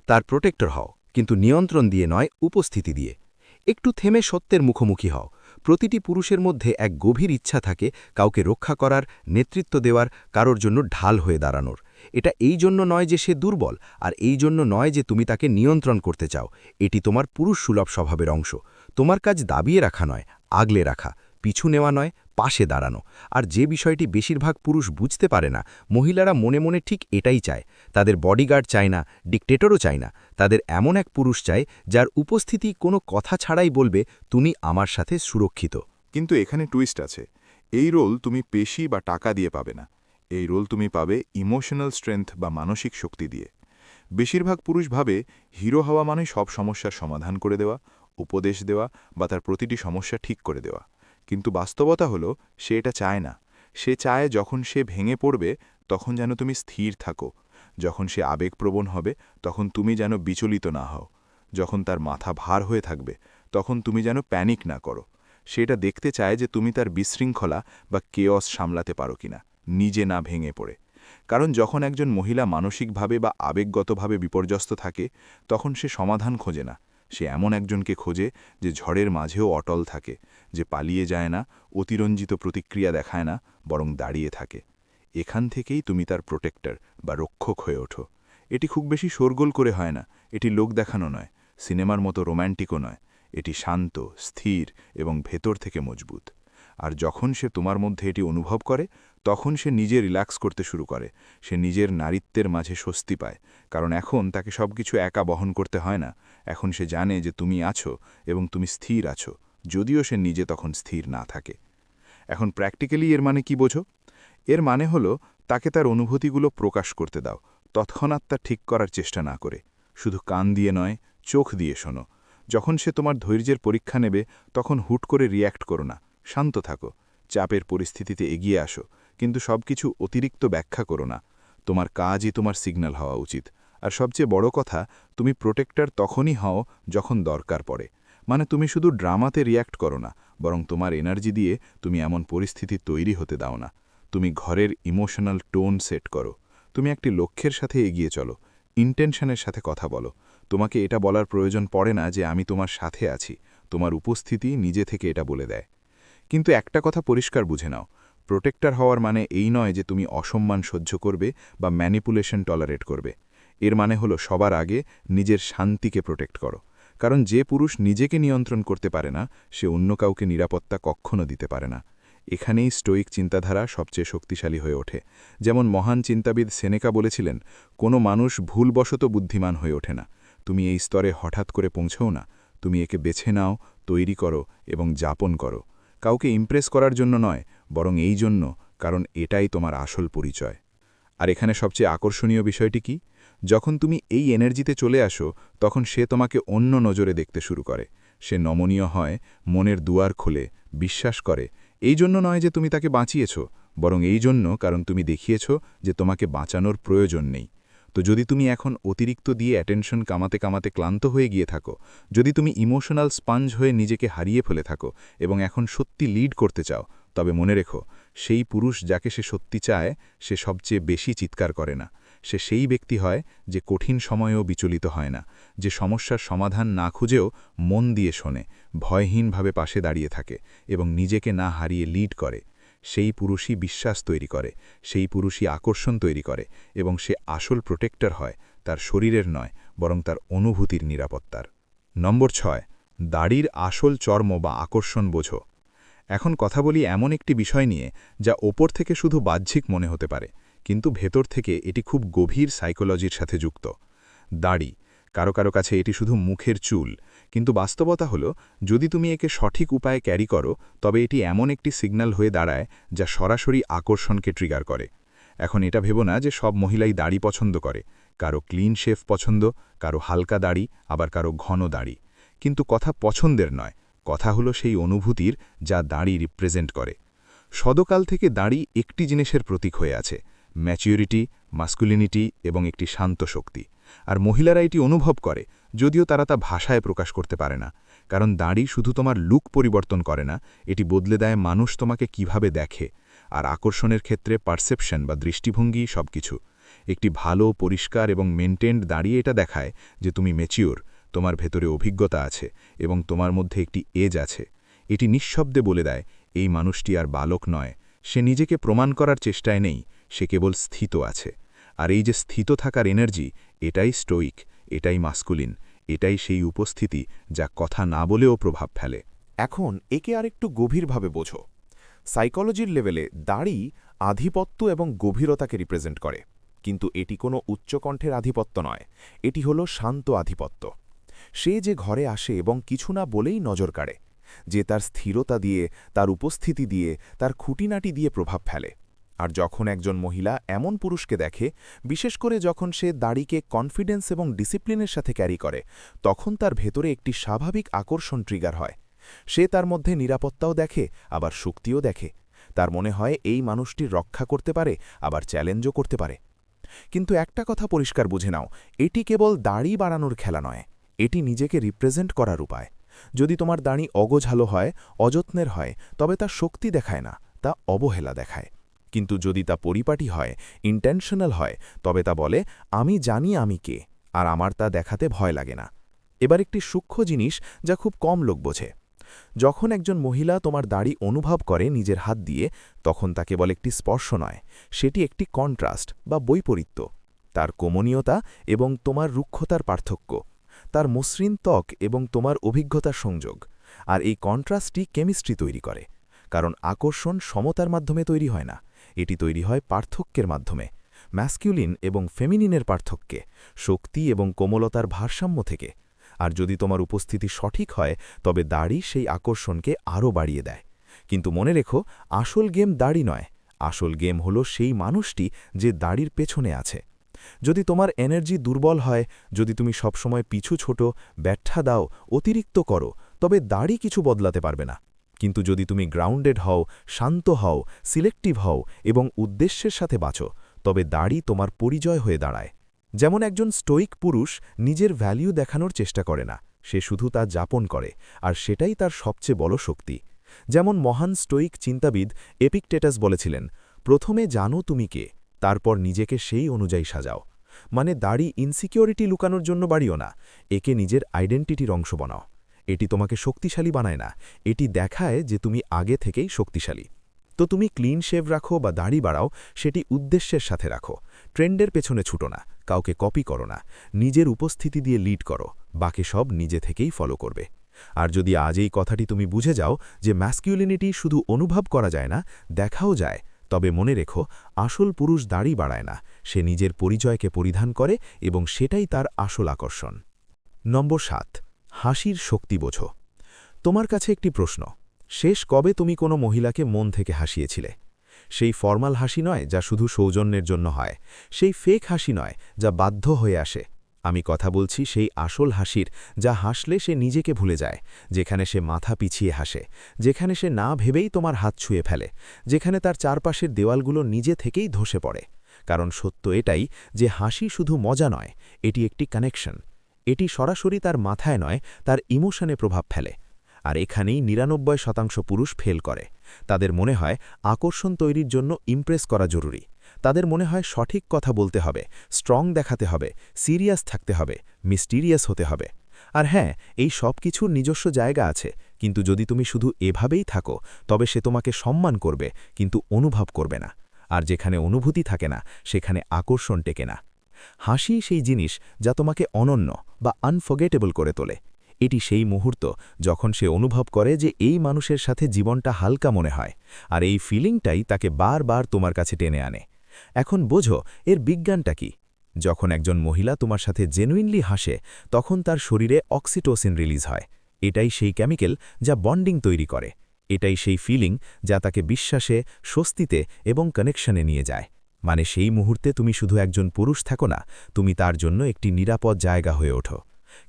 তার প্রোটেক্টর হও, কিন্তু নিয়ন্ত্রণ দিয়ে নয়, উপস্থিতি দিয়ে। একটু থেমে সত্যের মুখোমুখি হও। প্রতিটি পুরুষের মধ্যে এক গভীর ইচ্ছা থাকে কাউকে রক্ষা করার, নেতৃত্ব দেওয়ার, কারোর জন্য ঢাল হয়ে দাঁড়ানোর। এটা এই জন্য নয় যে সে দুর্বল, আর এই জন্য নয় যে তুমি তাকে নিয়ন্ত্রণ করতে চাও। এটি তোমার পুরুষ সুলভ স্বভাবের অংশ। তোমার কাজ দাবিয়ে রাখা নয়, আগলে রাখা, পিছু নেওয়া নয়, পাশে দাঁড়ানো। আর যে বিষয়টি বেশিরভাগ পুরুষ বুঝতে পারে না, মহিলারা মনে মনে ঠিক এটাই চায়। তাদের বডিগার্ড চায় না, ডিকটেটরও চায় না, তাদের এমন এক পুরুষ চায় যার উপস্থিতি কোনো কথা ছাড়াই বলবে, তুমি আমার সাথে সুরক্ষিত। কিন্তু এখানে টুইস্ট আছে। এই রোল তুমি পেশি বা টাকা দিয়ে পাবে না। এই রোল তুমি পাবে ইমোশনাল স্ট্রেংথ বা মানসিক শক্তি দিয়ে। বেশিরভাগ পুরুষ ভাবে হিরো হওয়া মানে সব সমস্যার সমাধান করে দেওয়া, উপদেশ দেওয়া বা তার প্রতিটি সমস্যা ঠিক করে দেওয়া। কিন্তু বাস্তবতা হলো, সে এটা চায় না। সে চায় যখন সে ভেঙে পড়বে, তখন যেন তুমি স্থির থাকো, যখন সে আবেগপ্রবণ হবে তখন তুমি যেন বিচলিত না হও, যখন তার মাথা ভার হয়ে থাকবে তখন তুমি যেন প্যানিক না করো। সেটা দেখতে চায় যে তুমি তার বিশৃঙ্খলা বা কেয়স সামলাতে পারো কিনা, নিজে না ভেঙে পড়ে। কারণ যখন একজন মহিলা মানসিকভাবে বা আবেগগতভাবে বিপর্যস্ত থাকে তখন সে সমাধান খোঁজে না, সে এমন একজনকে খোঁজে যে ঝড়ের মাঝেও অটল থাকে, যে পালিয়ে যায় না, অতিরঞ্জিত প্রতিক্রিয়া দেখায় না, বরং দাঁড়িয়ে থাকে। এখান থেকেই তুমি তার প্রোটেক্টর বা রক্ষক হয়ে ওঠো। এটি খুব বেশি শোরগোল করে হয় না, এটি লোক দেখানো নয়, সিনেমার মতো রোম্যান্টিকও নয়, এটি শান্ত, স্থির এবং ভেতর থেকে মজবুত। আর যখন সে তোমার মধ্যে এটি অনুভব করে তখন সে নিজে রিল্যাক্স করতে শুরু করে, সে নিজের নারীত্বের মাঝে স্বস্তি পায়, কারণ এখন তাকে সবকিছু একা বহন করতে হয় না। এখন সে জানে যে তুমি আছো এবং তুমি স্থির আছো, যদিও সে নিজে তখন স্থির না থাকে। এখন প্র্যাকটিক্যালি এর মানে কি বোঝো? এর মানে হলো তাকে তার অনুভূতিগুলো প্রকাশ করতে দাও, তৎক্ষণাৎ তা ঠিক করার চেষ্টা না করে। শুধু কান দিয়ে নয়, চোখ দিয়ে শোনো। যখন সে তোমার ধৈর্যের পরীক্ষা নেবে তখন হুট করে রিয়্যাক্ট করো না, শান্ত থাকো, চাপের পরিস্থিতিতে এগিয়ে আসো, কিন্তু সবকিছু অতিরিক্ত ব্যাখ্যা করো না। তোমার কাজই তোমার সিগন্যাল হওয়া উচিত। আর সবচেয়ে বড় কথা, তুমি প্রোটেক্টর তখনই হও যখন দরকার পড়ে। মানে তুমি শুধু ড্রামাতে রিয়্যাক্ট করো না, বরং তোমার এনার্জি দিয়ে তুমি এমন পরিস্থিতি তৈরি হতে দাও না। তুমি ঘরের ইমোশনাল টোন সেট করো, তুমি একটি লক্ষ্যের সাথে এগিয়ে চলো, ইন্টেনশনের সাথে কথা বলো। তোমাকে এটা বলার প্রয়োজন পড়ে না যে আমি তোমার সাথে আছি, তোমার উপস্থিতি নিজে থেকে এটা বলে দেয়। কিন্তু একটা কথা পরিষ্কার বুঝে নাও, প্রোটেক্টর হওয়ার মানে এই নয় যে তুমি অসম্মান সহ্য করবে বা ম্যানিপুলেশন টলারেট করবে। এর মানে হলো সবার আগে নিজের শান্তিকে প্রোটেক্ট করো, কারণ যে পুরুষ নিজেকে নিয়ন্ত্রণ করতে পারে না সে অন্য কাউকে নিরাপত্তা কখনো দিতে পারে না। এখানেই স্টোইক চিন্তাধারা সবচেয়ে শক্তিশালী হয়ে ওঠে। যেমন মহান চিন্তাবিদ সেনেকা বলেছিলেন, কোনো মানুষ ভুলবশত বুদ্ধিমান হয়ে ওঠে না। তুমি এই স্তরে হঠাৎ করে পৌঁছও না, তুমি একে বেছে নাও, তৈরি করো এবং যাপন করো। কাউকে ইমপ্রেস করার জন্য নয়, বরং এই জন্য, কারণ এটাই তোমার আসল পরিচয়। আর এখানে সবচেয়ে আকর্ষণীয় বিষয়টি কি? যখন তুমি এই এনার্জিতে চলে আসো তখন সে তোমাকে অন্য নজরে দেখতে শুরু করে। সে নমনীয় হয়, মনের দুয়ার খোলে, বিশ্বাস করে। এই জন্য নয় যে তুমি তাকে বাঁচিয়েছ, বরং এই জন্য কারণ তুমি দেখিয়েছ যে তোমাকে বাঁচানোর প্রয়োজন নেই। তো যদি তুমি এখন অতিরিক্ত দিয়ে অ্যাটেনশন কামাতে কামাতে ক্লান্ত হয়ে গিয়ে থাকো, যদি তুমি ইমোশনাল স্পঞ্জ হয়ে নিজেকে হারিয়ে ফেলে থাকো এবং এখন সত্যি লিড করতে চাও, তবে মনে রেখো, সেই পুরুষ যাকে সে সত্যি চায় সে সবচেয়ে বেশি চিৎকার করে না। সে সেই ব্যক্তি হয় যে কঠিন সময়েও বিচলিত হয় না, যে সমস্যার সমাধান না খুঁজেও মন দিয়ে শোনে, ভয়হীনভাবে পাশে দাঁড়িয়ে থাকে এবং নিজেকে না হারিয়ে লিড করে। সেই পুরুষই বিশ্বাস তৈরি করে, সেই পুরুষই আকর্ষণ তৈরি করে এবং সে আসল প্রোটেক্টর হয় তার শরীরের নয়, বরং তার অনুভূতির নিরাপত্তার। নম্বর 6, দাড়ির আসল চর্ম বা আকর্ষণ বোঝো। এখন কথা বলি এমন একটি বিষয় নিয়ে যা ওপর থেকে শুধু বাহ্যিক মনে হতে পারে, কিন্তু ভেতর থেকে এটি খুব গভীর সাইকোলজির সাথে যুক্ত। দাড়ি, কারো কারো কাছে এটি শুধু মুখের চুল, কিন্তু বাস্তবতা হলো যদি তুমি একে সঠিক উপায়ে ক্যারি করো তবে এটি এমন একটি সিগন্যাল হয়ে দাঁড়ায় যা সরাসরি আকর্ষণকে ট্রিগার করে। এখন এটা ভেবো না যে সব মহিলাই দাড়ি পছন্দ করে। কারো ক্লিন শেভ পছন্দ, কারো হালকা দাড়ি, আবার কারো ঘন দাড়ি। কিন্তু কথা পছন্দের নয়, কথা হলো সেই অনুভূতির যা দাড়ি রিপ্রেজেন্ট করে। সদকাল থেকে দাড়ি একটি জিনিসের প্রতীক হয়ে আছে, ম্যাচিউরিটি, মাস্কুলিনিটি এবং একটি শান্ত শক্তি। আর মহিলারা এটি অনুভব করে, যদিও তারা তা ভাষায় প্রকাশ করতে পারে না। কারণ দাড়ি শুধু তোমার লুক পরিবর্তন করে না, এটি বদলে দেয় মানুষ তোমাকে কিভাবে দেখে। আর আকর্ষণের ক্ষেত্রে পারসেপশন বা দৃষ্টিভঙ্গি সবকিছু। একটি ভালো, পরিষ্কার এবং মেনটেন্ড দাড়ি এটা দেখায় যে তুমি ম্যাচিউর, তোমার ভেতরে অভিজ্ঞতা আছে এবং তোমার মধ্যে একটি এজ আছে। এটি নিঃশব্দে বলে দেয় এই মানুষটি আর বালক নয়, সে নিজেকে প্রমাণ করার চেষ্টায় নেই, সে কেবল স্থিত আছে। আর এই যে স্থিত থাকার এনার্জি, এটাই স্টোইক, এটাই মাস্কুলিন, এটাই সেই উপস্থিতি যা কথা না বলেও প্রভাব ফেলে। এখন একে আরেকটু গভীরভাবে বোঝো। সাইকোলজির লেভেলে দাড়ি আধিপত্য এবং গভীরতাকে রিপ্রেজেন্ট করে, কিন্তু এটি কোনো উচ্চকণ্ঠের আধিপত্য নয়, এটি হলো শান্ত আধিপত্য। সে যে ঘরে আসে এবং কিছু না বলেই নজর কাড়ে, যে তার স্থিরতা দিয়ে, তার উপস্থিতি দিয়ে, তার খুঁটিনাটি দিয়ে প্রভাব ফেলে। আর যখন একজন মহিলা এমন পুরুষকে দেখে, বিশেষ করে যখন সে দাড়িকে কনফিডেন্স এবং ডিসিপ্লিনের সাথে ক্যারি করে, তখন তার ভেতরে একটি স্বাভাবিক আকর্ষণ ট্রিগার হয়। সে তার মধ্যে নিরাপত্তাও দেখে, আবার শক্তিও দেখে। তার মনে হয় এই মানুষটি রক্ষা করতে পারে, আবার চ্যালেঞ্জও করতে পারে। কিন্তু একটা কথা পরিষ্কার বুঝে নাও, এটি কেবল দাড়ি বাড়ানোর খেলা নয়, এটি নিজেকে রিপ্রেজেন্ট করার উপায়। যদি তোমার দাড়ি অগোছালো হয়, অযত্নের হয়, তবে তা শক্তি দেখায় না, তা অবহেলা দেখায়। কিন্তু যদি তা পরিপাটি হয়, ইন্টেনশনাল হয়, তবে তা বলে আমি জানি আমি কে, আর আমার তা দেখাতে ভয় লাগে না। এবার একটি সূক্ষ্ম জিনিস যা খুব কম লোক বোঝে। যখন একজন মহিলা তোমার দাড়ি অনুভব করে নিজের হাত দিয়ে, তখন তা কেবল একটি স্পর্শ নয়, সেটি একটি কন্ট্রাস্ট বা বৈপরীত্য। তার কমনীয়তা এবং তোমার রুক্ষতার পার্থক্য, তার মসৃণ ত্বক এবং তোমার অভিজ্ঞতার সংযোগ। আর এই কন্ট্রাস্টই কেমিস্ট্রি তৈরি করে। কারণ আকর্ষণ সমতার মাধ্যমে তৈরি হয় না, এটি তৈরি হয় পার্থক্যের মাধ্যমে, ম্যাসকিউলিন এবং ফেমিনিনের পার্থক্যে, শক্তি এবং কোমলতার ভারসাম্য থেকে। আর যদি তোমার উপস্থিতি সঠিক হয়, তবে দাড়ি সেই আকর্ষণকে আরও বাড়িয়ে দেয়। কিন্তু মনে রেখো, আসল গেম দাড়ি নয়, আসল গেম হলো সেই মানুষটি যে দাড়ির পেছনে আছে। যদি তোমার এনার্জি দুর্বল হয়, যদি তুমি সবসময় পিছু ছোট, ব্যাখ্যা দাও, অতিরিক্ত করো, তবে দাড়ি কিছু বদলাতে পারবে না। কিন্তু যদি তুমি গ্রাউন্ডেড হও, শান্ত হও, সিলেক্টিভ হও এবং উদ্দেশ্যের সাথে বাঁচো, তবে দাড়ি তোমার পরিচয় হয়ে দাঁড়ায়। যেমন একজন স্টোইক পুরুষ নিজের ভ্যালিউ দেখানোর চেষ্টা করে না, সে শুধু তা যাপন করে, আর সেটাই তার সবচেয়ে বড় শক্তি। যেমন মহান স্টোইক চিন্তাবিদ এপিকটেটাস বলেছিলেন, প্রথমে জানো তুমি কে, তারপর নিজেকে সেই অনুযায়ী সাজাও। মানে দাড়ি ইনসিকিউরিটি লুকানোর জন্য বাড়িও না, একে নিজের আইডেন্টিটির অংশ বানাও। এটি তোমাকে শক্তিশালী বানায় না, এটি দেখায় যে তুমি আগে থেকেই শক্তিশালী। তো তুমি ক্লিন শেভ রাখো বা দাড়ি বাড়াও, সেটি উদ্দেশ্যের সাথে রাখো। ট্রেন্ডের পেছনে ছুটো না, কাউকে কপি করো না, নিজের উপস্থিতি দিয়ে লিড করো, বাকি সব নিজে থেকেই ফলো করবে। আর যদি আজ এই কথাটি তুমি বুঝে যাও যে ম্যাসকিউলিনিটি শুধু অনুভব করা যায় না, দেখাও যায়, তবে মনে রেখো, আসল পুরুষ দাড়ি বাড়ায় না, সে নিজের পরিচয়কে পরিধান করে এবং সেটাই তার আসল আকর্ষণ। নম্বর 7, হাসির শক্তি বোঝো। তোমার কাছে একটি প্রশ্ন, শেষ কবে তুমি কোনো মহিলাকে মন থেকে হাসিয়েছিলে? সেই ফর্মাল হাসি নয় যা শুধু সৌজন্যের জন্য হয়, সেই ফেক হাসি নয় যা বাধ্য হয়ে আসে। আমি কথা বলছি সেই আসল হাসির, যা হাসলে সে নিজেকে ভুলে যায়, যেখানে সে মাথা পিছিয়ে হাসে, যেখানে সে না ভেবেই তোমার হাত ছুঁয়ে ফেলে, যেখানে তার চারপাশের দেওয়ালগুলো নিজে থেকেই ধসে পড়ে। কারণ সত্য এটাই যে হাসি শুধু মজা নয়, এটি একটি কানেকশন। এটি সরাসরি তার মাথায় নয়, তার ইমোশনে প্রভাব ফেলে। আর এখানেই ৯৯% পুরুষ ফেল করে। তাদের মনে হয় আকর্ষণ তৈরির জন্য ইমপ্রেস করা জরুরি। তাদের মনে হয় সঠিক কথা বলতে হবে, স্ট্রং দেখাতে হবে, সিরিয়াস থাকতে হবে, মিস্টিরিয়াস হতে হবে। আর হ্যাঁ, এই সব কিছুর নিজস্ব জায়গা আছে, কিন্তু যদি তুমি শুধু এভাবেই থাকো, তবে সে তোমাকে সম্মান করবে কিন্তু অনুভব করবে না। আর যেখানে অনুভূতি থাকে না, সেখানে আকর্ষণ টেকে না। হাসি সেই জিনিস যা তোমাকে অনন্য বা আনফরগেটেবল করে তোলে। এটি সেই মুহূর্ত যখন সে অনুভব করে যে এই মানুষের সাথে জীবনটা হালকা মনে হয়, আর এই ফিলিংটাই তাকে বারবার তোমার কাছে টেনে আনে। এখন বোঝো এর বিজ্ঞানটা কি। যখন একজন মহিলা তোমার সাথে জেনুইনলি হাসে, তখন তার শরীরে অক্সিটোসিন রিলিজ হয়। এটাই সেই কেমিক্যাল যা বন্ডিং তৈরি করে। এটাই সেই ফিলিং যা তাকে বিশ্বাসে, স্বস্তিতে এবং কানেকশনে নিয়ে যায়। মানে সেই মুহূর্তে তুমি শুধু একজন পুরুষ থাকো না, তুমি তার জন্য একটি নিরাপদ জায়গা হয়ে ওঠো।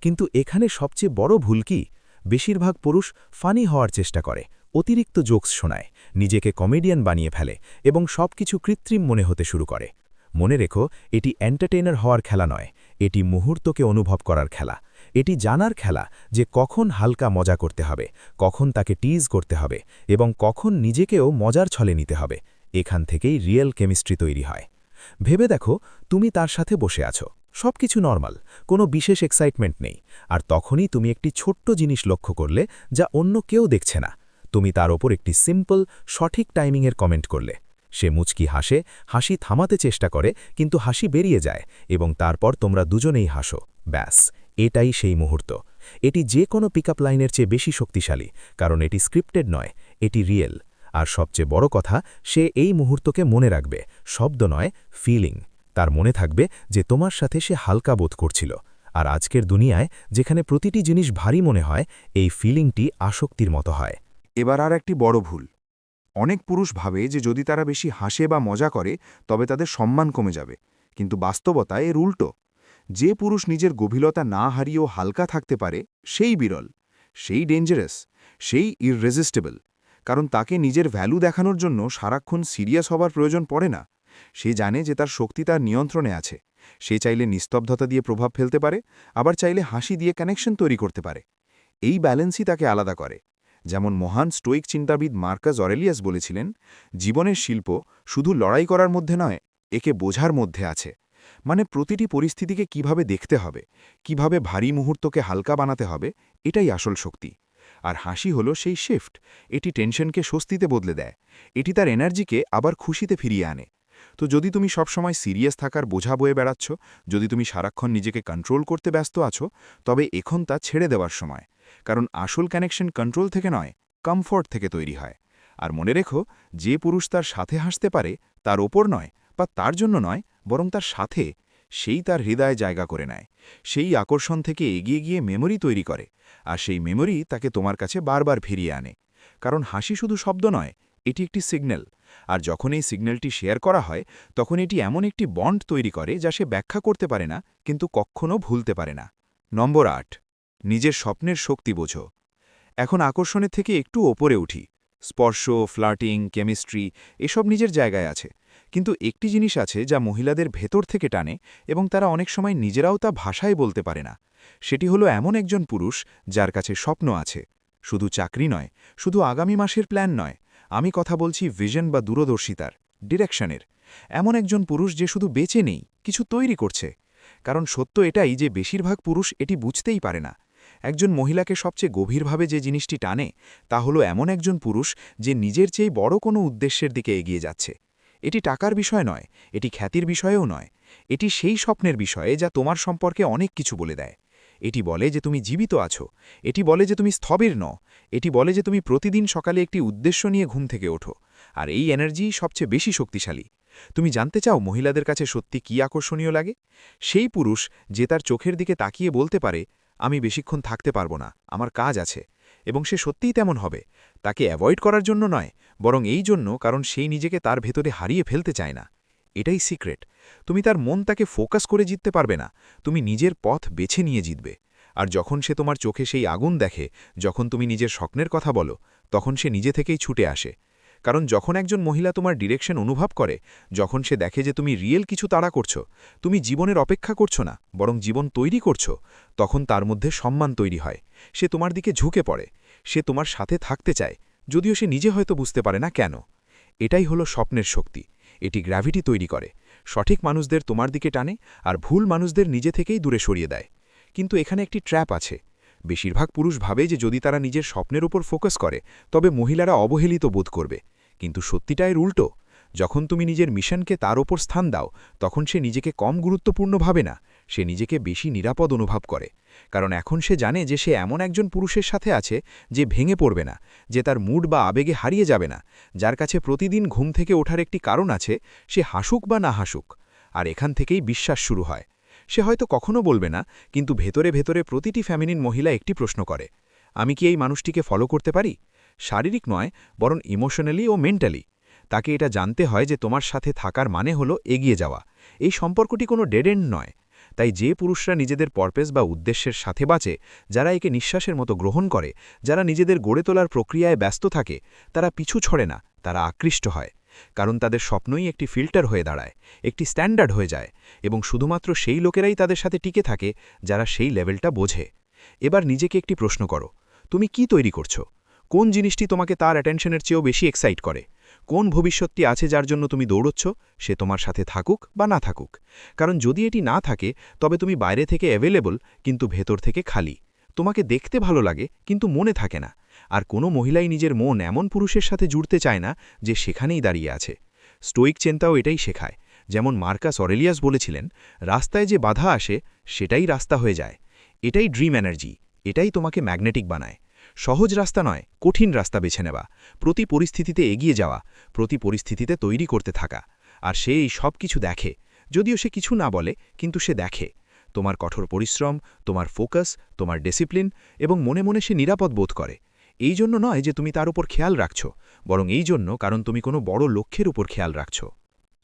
কিন্তু এখানে সবচেয়ে বড় ভুল কি? বেশিরভাগ পুরুষ ফানি হওয়ার চেষ্টা করে, অতিরিক্ত জোকস শোনায়, নিজেকে কমেডিয়ান বানিয়ে ফেলে এবং সবকিছু কৃত্রিম মনে হতে শুরু করে। মনে রেখো, এটি এন্টারটেইনার হওয়ার খেলা নয়, এটি মুহূর্তকে অনুভব করার খেলা। এটি জানার খেলা যে কখন হালকা মজা করতে হবে, কখন তাকে টিজ করতে হবে এবং কখন নিজেকেও মজার ছলে নিতে হবে। এখান থেকেই রিয়েল কেমিস্ট্রি তৈরি হয়। ভেবে দেখো, তুমি তার সাথে বসে আছো, সবকিছু নরমাল, কোনো বিশেষ এক্সাইটমেন্ট নেই, আর তখনই তুমি একটি ছোট্ট জিনিস লক্ষ্য করলে যা অন্য কেউ দেখছে না। তুমি তার ওপর একটি সিম্পল, সঠিক টাইমিংয়ের কমেন্ট করলে। সে মুচকি হাসে, হাসি থামাতে চেষ্টা করে, কিন্তু হাসি বেরিয়ে যায় এবং তারপর তোমরা দুজনেই হাসো। ব্যাস, এটাই সেই মুহূর্ত। এটি যে কোনো পিকআপ লাইনের চেয়ে বেশি শক্তিশালী, কারণ এটি স্ক্রিপ্টেড নয়, এটি রিয়েল। আর সবচেয়ে বড় কথা, সে এই মুহূর্তকে মনে রাখবে, শব্দ নয়, ফিলিং। তার মনে থাকবে যে তোমার সাথে সে হালকা বোধ করছিল। আর আজকের দুনিয়ায় যেখানে প্রতিটি জিনিস ভারী মনে হয়, এই ফিলিংটি আসক্তির মতো হয়। এবার আর একটি বড় ভুল। অনেক পুরুষ ভাবে যে যদি তারা বেশি হাসে বা মজা করে, তবে তাদের সম্মান কমে যাবে। কিন্তু বাস্তবতায় এর উল্টো। যে পুরুষ নিজের গভীরতা না হারিয়েও হালকা থাকতে পারে, সেই বিরল, সেই ডেঞ্জারাস, সেই ইররেজিস্টেবল। কারণ তাকে নিজের ভ্যালু দেখানোর জন্য সারাক্ষণ সিরিয়াস হবার প্রয়োজন পড়ে না। সে জানে যে তার শক্তি তার নিয়ন্ত্রণে আছে। সে চাইলে নিস্তব্ধতা দিয়ে প্রভাব ফেলতে পারে, আবার চাইলে হাসি দিয়ে কানেকশন তৈরি করতে পারে। এই ব্যালেন্সই তাকে আলাদা করে। যেমন মহান স্টোইক চিন্তাবিদ মার্কাস অরেলিয়াস বলেছিলেন, জীবনের শিল্প শুধু লড়াই করার মধ্যে নয়, একে বোঝার মধ্যে আছে। মানে প্রতিটি পরিস্থিতিকে কিভাবে দেখতে হবে, কিভাবে ভারী মুহূর্তকে হালকা বানাতে হবে, এটাই আসল শক্তি। আর হাসি হলো সেই শিফট। এটি টেনশনকে স্বস্তিতে বদলে দেয়। এটি তার এনার্জিকে আবার খুশিতে ফিরিয়ে আনে। তো যদি তুমি সবসময় সিরিয়াস থাকার বোঝা বয়ে বেড়াচ্ছ, যদি তুমি সারাক্ষণ নিজেকে কন্ট্রোল করতে ব্যস্ত আছো, তবে এখন তা ছেড়ে দেওয়ার সময়। কারণ আসল কানেকশন কন্ট্রোল থেকে নয়, কমফোর্ট থেকে তৈরি হয়। আর মনে রেখো, যে পুরুষ তার সাথে হাসতে পারে, তার ওপর নয় বা তার জন্য নয়, বরং তার সাথে, সেই তার হৃদয়ে জায়গা করে নেয়। সেই আকর্ষণ থেকে এগিয়ে গিয়ে মেমোরি তৈরি করে। আর সেই মেমোরি তাকে তোমার কাছে বারবার ফিরিয়ে আনে। কারণ হাসি শুধু শব্দ নয়, এটি একটি সিগন্যাল। আর যখন এই সিগন্যালটি শেয়ার করা হয়, তখন এটি এমন একটি বন্ড তৈরি করে যা সে ব্যাখ্যা করতে পারে না, কিন্তু কখনো ভুলতে পারে না। নম্বর ৮, নিজের স্বপ্নের শক্তি বোঝো। এখন আকর্ষণের থেকে একটু ওপরে উঠি। স্পর্শ, ফ্লার্টিং, কেমিস্ট্রি এসব নিজের জায়গায় আছে। কিন্তু একটি জিনিস আছে যা মহিলাদের ভেতর থেকে টানে, এবং তারা অনেক সময় নিজেরাও তা ভাষায় বলতে পারে না। সেটি হলো এমন একজন পুরুষ যার কাছে স্বপ্ন আছে। শুধু চাকরি নয়, শুধু আগামী মাসের প্ল্যান নয়, আমি কথা বলছি ভিশন বা দূরদর্শিতার, ডিরেকশনের। এমন একজন পুরুষ যে শুধু বেঁচে নেই, কিছু তৈরি করছে। কারণ সত্য এটাই যে বেশিরভাগ পুরুষ এটি বুঝতেই পারে না। একজন মহিলাকে সবচেয়ে গভীরভাবে যে জিনিসটি টানে, তা হলো এমন একজন পুরুষ যে নিজের চেয়ে বড় কোনো উদ্দেশ্যের দিকে এগিয়ে যাচ্ছে। এটি টাকার বিষয় নয়, এটি খ্যাতির বিষয়েও নয়। এটি সেই স্বপ্নের বিষয়ে যা তোমার সম্পর্কে অনেক কিছু বলে দেয়। এটি বলে যে তুমি জীবিত আছো, এটি বলে যে তুমি স্থবির নও, এটি বলে যে তুমি প্রতিদিন সকালে একটি উদ্দেশ্য নিয়ে ঘুম থেকে ওঠো। আর এই এনার্জি সবচেয়ে বেশি শক্তিশালী। তুমি জানতে চাও মহিলাদের কাছে সত্যি কী আকর্ষণীয় লাগে? সেই পুরুষ যে তার চোখের দিকে তাকিয়ে বলতে পারে, আমি বেশিক্ষণ থাকতে পারবো না, আমার কাজ আছে। এবং সে সত্যিই তেমন হবে। তাকে অ্যাভয়েড করার জন্য নয়, বরং এই জন্য কারণ সেই নিজেকে তার ভেতরে হারিয়ে ফেলতে চায় না। এটাই সিক্রেট। তুমি তার মন তাকে ফোকাস করে জিততে পারবে না, তুমি নিজের পথ বেছে নিয়ে জিতবে। আর যখন সে তোমার চোখে সেই আগুন দেখে, যখন তুমি নিজের স্বপ্নের কথা বলো, তখন সে নিজে থেকেই ছুটে আসে। কারণ যখন একজন মহিলা তোমার ডিরেকশন অনুভব করে, যখন সে দেখে যে তুমি রিয়েল কিছু তাড়া করছো, তুমি জীবনের অপেক্ষা করছো না, বরং জীবন তৈরি করছো, তখন তার মধ্যে সম্মান তৈরি হয়। সে তোমার দিকে ঝুঁকে পড়ে। সে তোমার সাথে থাকতে চায়, যদিও সে নিজে হয়তো বুঝতে পারে না কেন। এটাই হলো স্বপ্নের শক্তি। এটি গ্র্যাভিটি তৈরি করে। সঠিক মানুষদের তোমার দিকে টানে, আর ভুল মানুষদের নিজে থেকেই দূরে সরিয়ে দেয়। কিন্তু এখানে একটি ট্র্যাপ আছে। বেশিরভাগ পুরুষ ভাবে যে যদি তারা নিজের স্বপ্নের উপর ফোকাস করে, তবে মহিলারা অবহেলিত বোধ করবে। কিন্তু সত্যিটা এর উল্টো। যখন তুমি নিজের মিশনকে তার ওপর স্থান দাও, তখন সে নিজেকে কম গুরুত্বপূর্ণ ভাবে না, সে নিজেকে বেশি নিরাপদ অনুভব করে। কারণ এখন সে জানে যে সে এমন একজন পুরুষের সাথে আছে যে ভেঙে পড়বে না, যে তার মুড বা আবেগে হারিয়ে যাবে না, যার কাছে প্রতিদিন ঘুম থেকে ওঠার একটি কারণ আছে, সে হাসুক বা না হাসুক। আর এখান থেকেই বিশ্বাস শুরু হয়। সে হয়তো কখনো বলবে না, কিন্তু ভেতরে ভেতরে প্রতিটি ফ্যামিলিন মহিলা একটি প্রশ্ন করে, আমি কি এই মানুষটিকে ফলো করতে পারি? শারীরিক নয়, বরং ইমোশনালি ও মেন্টালি। তাকে এটা জানতে হয় যে তোমার সাথে থাকার মানে হলো এগিয়ে যাওয়া। এই সম্পর্কটি কোনো ডেড এন্ড নয়। তাই যে পুরুষরা নিজেদের পারপাস বা উদ্দেশ্যের সাথে বাঁচে, যারা একে নিঃশ্বাসের মতো গ্রহণ করে, যারা নিজেদের গড়ে তোলার প্রক্রিয়ায় ব্যস্ত থাকে, তারা পিছু ছড়ে না, তারা আকৃষ্ট হয়। কারণ তাদের স্বপ্নই একটি ফিল্টার হয়ে দাঁড়ায়, একটি স্ট্যান্ডার্ড হয়ে যায়, এবং শুধুমাত্র সেই লোকেরাই তাদের সাথে টিকে থাকে যারা সেই লেভেলটা বোঝে। এবার নিজেকে একটি প্রশ্ন করো, তুমি কি তৈরি করছো? কোন জিনিসটি তোমাকে তার অ্যাটেনশনের চেয়েও বেশি এক্সাইট করে? কোন ভবিষ্যৎটি আছে যার জন্য তুমি দৌড়চ্ছ, সে তোমার সাথে থাকুক বা না থাকুক? কারণ যদি এটি না থাকে, তবে তুমি বাইরে থেকে অ্যাভেলেবল, কিন্তু ভেতর থেকে খালি। তোমাকে দেখতে ভালো লাগে, কিন্তু মনে থাকে না। আর কোনো মহিলাই নিজের মন এমন পুরুষের সাথে জুড়তে চায় না যে সেখানেই দাঁড়িয়ে আছে। স্টোইক চিন্তাও এটাই শেখায়। যেমন মার্কাস অরেলিয়াস বলেছিলেন, রাস্তায় যে বাধা আসে, সেটাই রাস্তা হয়ে যায়। এটাই ড্রিম এনার্জি, এটাই তোমাকে ম্যাগনেটিক বানায়। সহজ রাস্তা নয়, কঠিন রাস্তা বেছে নেওয়া, প্রতি পরিস্থিতিতে এগিয়ে যাওয়া, প্রতি পরিস্থিতিতে তৈরি করতে থাকা। আর সে এই সব কিছু দেখে, যদিও সে কিছু না বলে, কিন্তু সে দেখে তোমার কঠোর পরিশ্রম, তোমার ফোকাস, তোমার ডিসিপ্লিন, এবং মনে মনে সে নিরাপদ বোধ করে। এই জন্য নয় যে তুমি তার উপর খেয়াল রাখছ, বরং এই জন্য কারণ তুমি কোনো বড় লক্ষ্যের উপর খেয়াল রাখছ।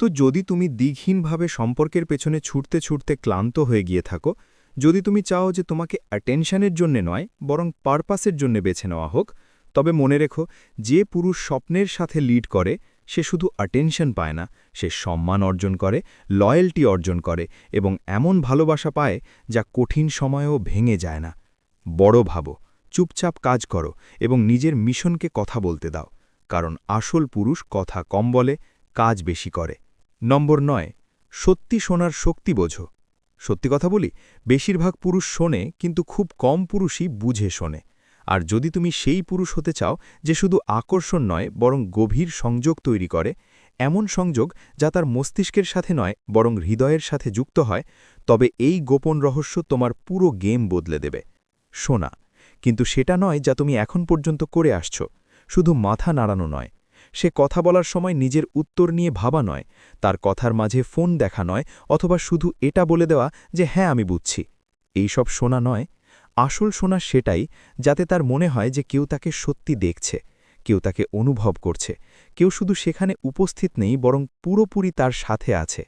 তো যদি তুমি দিকহীনভাবে সম্পর্কের পেছনে ছুটতে ছুটতে ক্লান্ত হয়ে গিয়ে থাকো, যদি তুমি চাও যে তোমাকে অ্যাটেনশনের জন্য নয়, বরং পারপাসের জন্য বেছে নেওয়া হোক, তবে মনে রেখো, যে পুরুষ স্বপ্নের সাথে লিড করে, সে শুধু অ্যাটেনশন পায় না, সে সম্মান অর্জন করে, লয়্যাল্টি অর্জন করে এবং এমন ভালোবাসা পায় যা কঠিন সময়েও ভেঙে যায় না। বড় ভাবো, চুপচাপ কাজ করো এবং নিজের মিশনকে কথা বলতে দাও, কারণ আসল পুরুষ কথা কম বলে, কাজ বেশি করে। নম্বর 9, সত্যি শোনার শক্তি বোঝো। সত্যি কথা বলি, বেশিরভাগ পুরুষ শোনে, কিন্তু খুব কম পুরুষই বুঝে শোনে। আর যদি তুমি সেই পুরুষ হতে চাও যে শুধু আকর্ষণ নয় বরং গভীর সংযোগ তৈরি করে, এমন সংযোগ যা তার মস্তিষ্কের সাথে নয় বরং হৃদয়ের সাথে যুক্ত হয়, তবে এই গোপন রহস্য তোমার পুরো গেম বদলে দেবে। শোনা, কিন্তু সেটা নয় যা তুমি এখন পর্যন্ত করে আসছো। শুধু মাথা নাড়ানো নয়, সে কথা বলার সময় নিজের উত্তর নিয়ে ভাবা নয়, তার কথার মাঝে ফোন দেখা নয়, অথবা শুধু এটা বলে দেওয়া যে হ্যাঁ আমি বুঝছি। এইসব শোনা নয়, আসল শোনা সেটাই যাতে তার মনে হয় যে কেউ তাকে সত্যি দেখছে, কেউ তাকে অনুভব করছে, কেউ শুধু সেখানে উপস্থিত নেই বরং পুরোপুরি তার সাথে আছে।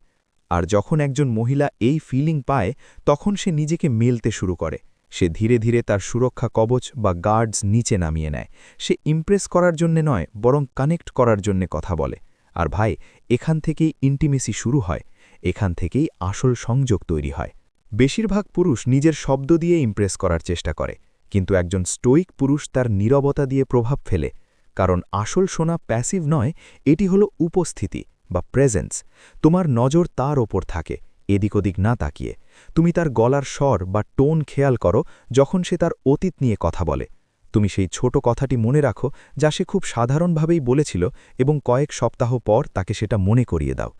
আর যখন একজন মহিলা এই ফিলিং পায়, তখন সে নিজেকে মেলতে শুরু করে। সে ধীরে ধীরে তার সুরক্ষা কবচ বা গার্ডস নিচে নামিয়ে নেয়। সে ইমপ্রেস করার জন্যে নয় বরং কানেক্ট করার জন্যে কথা বলে। আর ভাই, এখান থেকেই ইন্টিমেসি শুরু হয়, এখান থেকেই আসল সংযোগ তৈরি হয়। বেশিরভাগ পুরুষ নিজের শব্দ দিয়ে ইমপ্রেস করার চেষ্টা করে, কিন্তু একজন স্টোইক পুরুষ তার নীরবতা দিয়ে প্রভাব ফেলে। কারণ আসল শোনা প্যাসিভ নয়, এটি হলো উপস্থিতি বা প্রেজেন্স। তোমার নজর তার ওপর থাকে, এদিক ওদিক না তাকিয়ে। তুমি তার গলার স্বর বা টোন খেয়াল করো যখন সে তার অতীত নিয়ে কথা বলে। তুমি সেই ছোট কথাটি মনে রাখো যা সে খুব সাধারণভাবেই বলেছিল এবং কয়েক সপ্তাহ পর তাকে সেটা মনে করিয়ে দাও।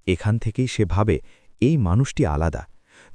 এখান থেকেই সে ভাবে এই মানুষটি আলাদা।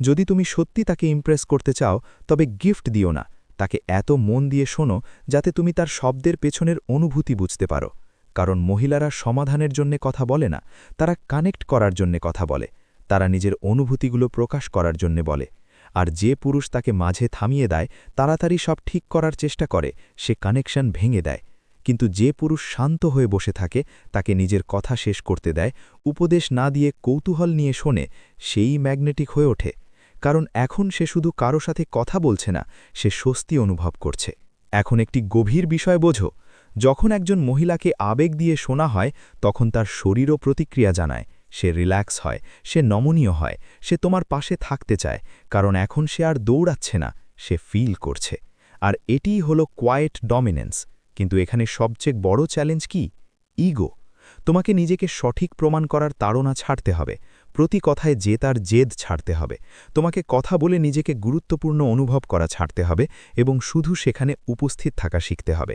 যদি তুমি সত্যি তাকে ইমপ্রেস করতে চাও, তবে গিফট দিও না, তাকে এত মন দিয়ে শোনো যাতে তুমি তার শব্দের পেছনের অনুভূতি বুঝতে পারো। কারণ মহিলারা সমাধানের জন্য কথা বলে না, তারা কানেক্ট করার জন্য কথা বলে, তারা নিজের অনুভূতিগুলো প্রকাশ করার জন্য বলে। আর যে পুরুষ তাকে মাঝে থামিয়ে দেয়, তাড়াতাড়ি সব ঠিক করার চেষ্টা করে, সে কানেকশন ভেঙে দেয়। কিন্তু যে পুরুষ শান্ত হয়ে বসে থাকে, তাকে নিজের কথা শেষ করতে দেয়, উপদেশ না দিয়ে কৌতূহল নিয়ে শোনে, সেই ম্যাগনেটিক হয়ে ওঠে। কারণ এখন সে শুধু কারো সাথে কথা বলছে না, সে স্বস্তি অনুভব করছে। এখন একটি গভীর বিষয় বোঝো, যখন একজন মহিলাকে আবেগ দিয়ে শোনা হয়, তখন তার শরীরও প্রতিক্রিয়া জানায়। সে রিল্যাক্স হয়, সে নমনীয় হয়, সে তোমার পাশে থাকতে চায়, কারণ এখন সে আর দৌড়াচ্ছে না, সে ফিল করছে। আর এটিই হলো কোয়াইট ডমিনেন্স। কিন্তু এখানে সবচেয়ে বড় চ্যালেঞ্জ কি? ইগো। তোমাকে নিজেকে সঠিক প্রমাণ করার তাড়না ছাড়তে হবে, প্রতি কথায় তার জেদ ছাড়তে হবে, তোমাকে কথা বলে নিজেকে গুরুত্বপূর্ণ অনুভব করা ছাড়তে হবে এবং শুধু সেখানে উপস্থিত থাকা শিখতে হবে।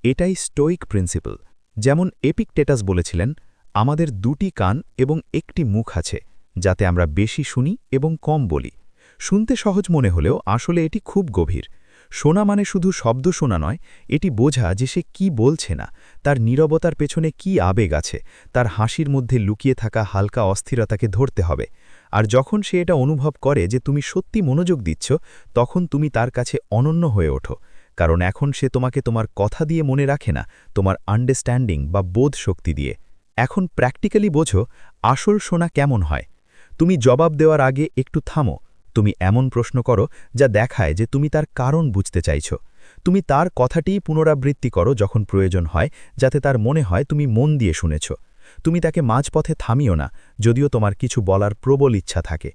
এটাই স্টোইক প্রিন্সিপল। যেমন এপিকটেটাস বলেছিলেন, আমাদের দুটি কান এবং একটি মুখ আছে, যাতে আমরা বেশি শুনি এবং কম বলি। শুনতে সহজ মনে হলেও আসলে এটি খুব গভীর। শোনা মানে শুধু শব্দ শোনা নয়, এটি বোঝা যে সে কি বলছে না, তার নীরবতার পেছনে কি আবেগ আছে, তার হাসির মধ্যে লুকিয়ে থাকা হালকা অস্থিরতাকে ধরতে হবে। আর যখন সে এটা অনুভব করে যে তুমি সত্যি মনোযোগ দিচ্ছ, তখন তুমি তার কাছে অনন্য হয়ে ওঠো। কারণ এখন সে তোমাকে তোমার কথা দিয়ে মনে রাখে না, তোমার আন্ডারস্ট্যান্ডিং বা বোধ শক্তি দিয়ে। এখন প্র্যাকটিক্যালি বোঝো আসল শোনা কেমন হয়। তুমি জবাব দেওয়ার আগে একটু থামো। তুমি এমন প্রশ্ন করো যা দেখায় যে তুমি তার কারণ বুঝতে চাইছ। তুমি তার কথাটিই পুনরাবৃত্তি করো যখন প্রয়োজন হয়, যাতে তার মনে হয় তুমি মন দিয়ে শুনেছ। তুমি তাকে মাঝপথে থামিও না, যদিও তোমার কিছু বলার প্রবল ইচ্ছা থাকে।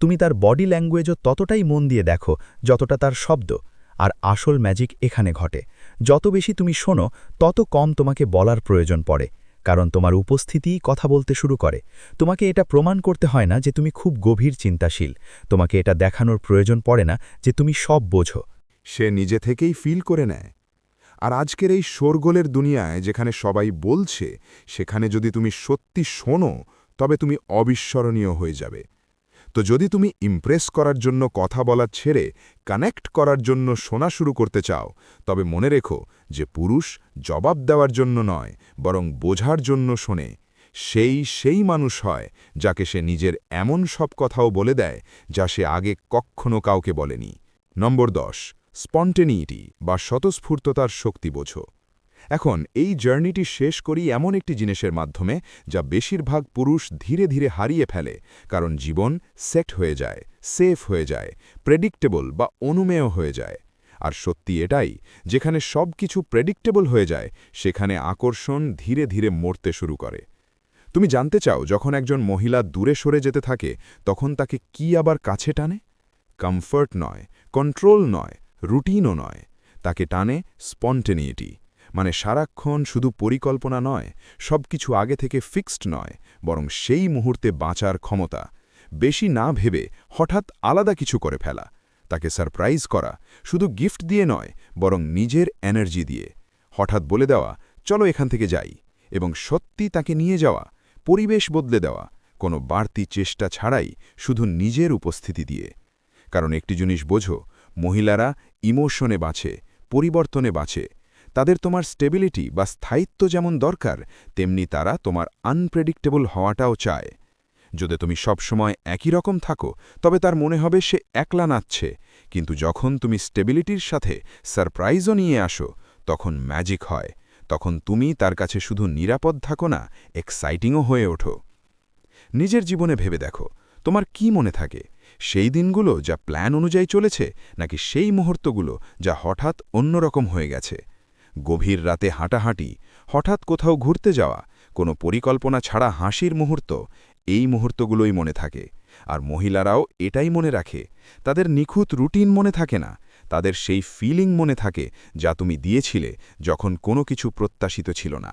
তুমি তার বডি ল্যাঙ্গুয়েজও ততটাই মন দিয়ে দেখো যতটা তার শব্দ। আর আসল ম্যাজিক এখানে ঘটে। যত বেশি তুমি শোনো, তত কম তোমাকে বলার প্রয়োজন পড়ে, কারণ তোমার উপস্থিতিই কথা বলতে শুরু করে। তোমাকে এটা প্রমাণ করতে হয় না যে তুমি খুব গভীর চিন্তাশীল, তোমাকে এটা দেখানোর প্রয়োজন পড়ে না যে তুমি সব বোঝো। সে নিজে থেকেই ফিল করে নেয়। আর আজকের এই শোরগোলের দুনিয়ায় যেখানে সবাই বলছে, সেখানে যদি তুমি সত্যি শোনো, তবে তুমি অবিস্মরণীয় হয়ে যাবে। তো যদি তুমি ইমপ্রেস করার জন্য কথা বলা ছেড়ে কানেক্ট করার জন্য শোনা শুরু করতে চাও, তবে মনে রেখো যে পুরুষ জবাব দেওয়ার জন্য নয় বরং বোঝার জন্য শোনে। সেই মানুষ হয় যাকে সে নিজের এমন সব কথাও বলে দেয় যা সে আগে কখনো কাউকে বলেনি। নম্বর 10, স্পন্টেনিটি বা স্বতঃস্ফূর্ততার শক্তি বোঝো। এখন এই জার্নিটি শেষ করি এমন একটি জিনিসের মাধ্যমে যা বেশিরভাগ পুরুষ ধীরে ধীরে হারিয়ে ফেলে, কারণ জীবন সেট হয়ে যায়, সেফ হয়ে যায়, প্রেডিক্টেবল বা অনুমেয় হয়ে যায়। আর সত্যি এটাই, যেখানে সব কিছু প্রেডিক্টেবল হয়ে যায় সেখানে আকর্ষণ ধীরে ধীরে মরতে শুরু করে। তুমি জানতে চাও যখন একজন মহিলা দূরে সরে যেতে থাকে তখন তাকে কি আবার কাছে টানে? কমফর্ট নয়, কন্ট্রোল নয়, রুটিনও নয়, তাকে টানে স্পন্টেনিয়েটি, মানে সারাক্ষণ শুধু পরিকল্পনা নয়, সব কিছু আগে থেকে ফিক্সড নয়, বরং সেই মুহূর্তে বাঁচার ক্ষমতা, বেশি না ভেবে হঠাৎ আলাদা কিছু করে ফেলা, তাকে সারপ্রাইজ করা, শুধু গিফট দিয়ে নয় বরং নিজের এনার্জি দিয়ে, হঠাৎ বলে দেওয়া চলো এখান থেকে যাই, এবং সত্যি তাকে নিয়ে যাওয়া, পরিবেশ বদলে দেওয়া, কোনো বাড়তি চেষ্টা ছাড়াই শুধু নিজের উপস্থিতি দিয়ে। কারণ একটি জিনিস বোঝো, মহিলারা ইমোশনে বাঁচে, পরিবর্তনে বাঁচে। তাদের তোমার স্টেবিলিটি বা স্থায়িত্ব যেমন দরকার, তেমনি তারা তোমার আনপ্রেডিক্টেবল হওয়াটাও চায়। যদি তুমি সবসময় একই রকম থাকো তবে তার মনে হবে সে একলা নাচছে, কিন্তু যখন তুমি স্টেবিলিটির সাথে সারপ্রাইজও নিয়ে আসো তখন ম্যাজিক হয়, তখন তুমি তার কাছে শুধু নিরাপদ থাকো না, এক্সাইটিংও হয়ে ওঠো। নিজের জীবনে ভেবে দেখো, তোমার কি মনে থাকে, সেই দিনগুলো যা প্ল্যান অনুযায়ী চলেছে, নাকি সেই মুহূর্তগুলো যা হঠাৎ অন্যরকম হয়ে গেছে? গভীর রাতে হাঁটাহাঁটি, হঠাৎ কোথাও ঘুরতে যাওয়া, কোনো পরিকল্পনা ছাড়া হাসির মুহূর্ত, এই মুহূর্তগুলোই মনে থাকে। আর মহিলারাও এটাই মনে রাখে, তাদের নিখুঁত রুটিন মনে থাকে না, তাদের সেই ফিলিং মনে থাকে যা তুমি দিয়েছিলে যখন কোনো কিছু প্রত্যাশিত ছিল না।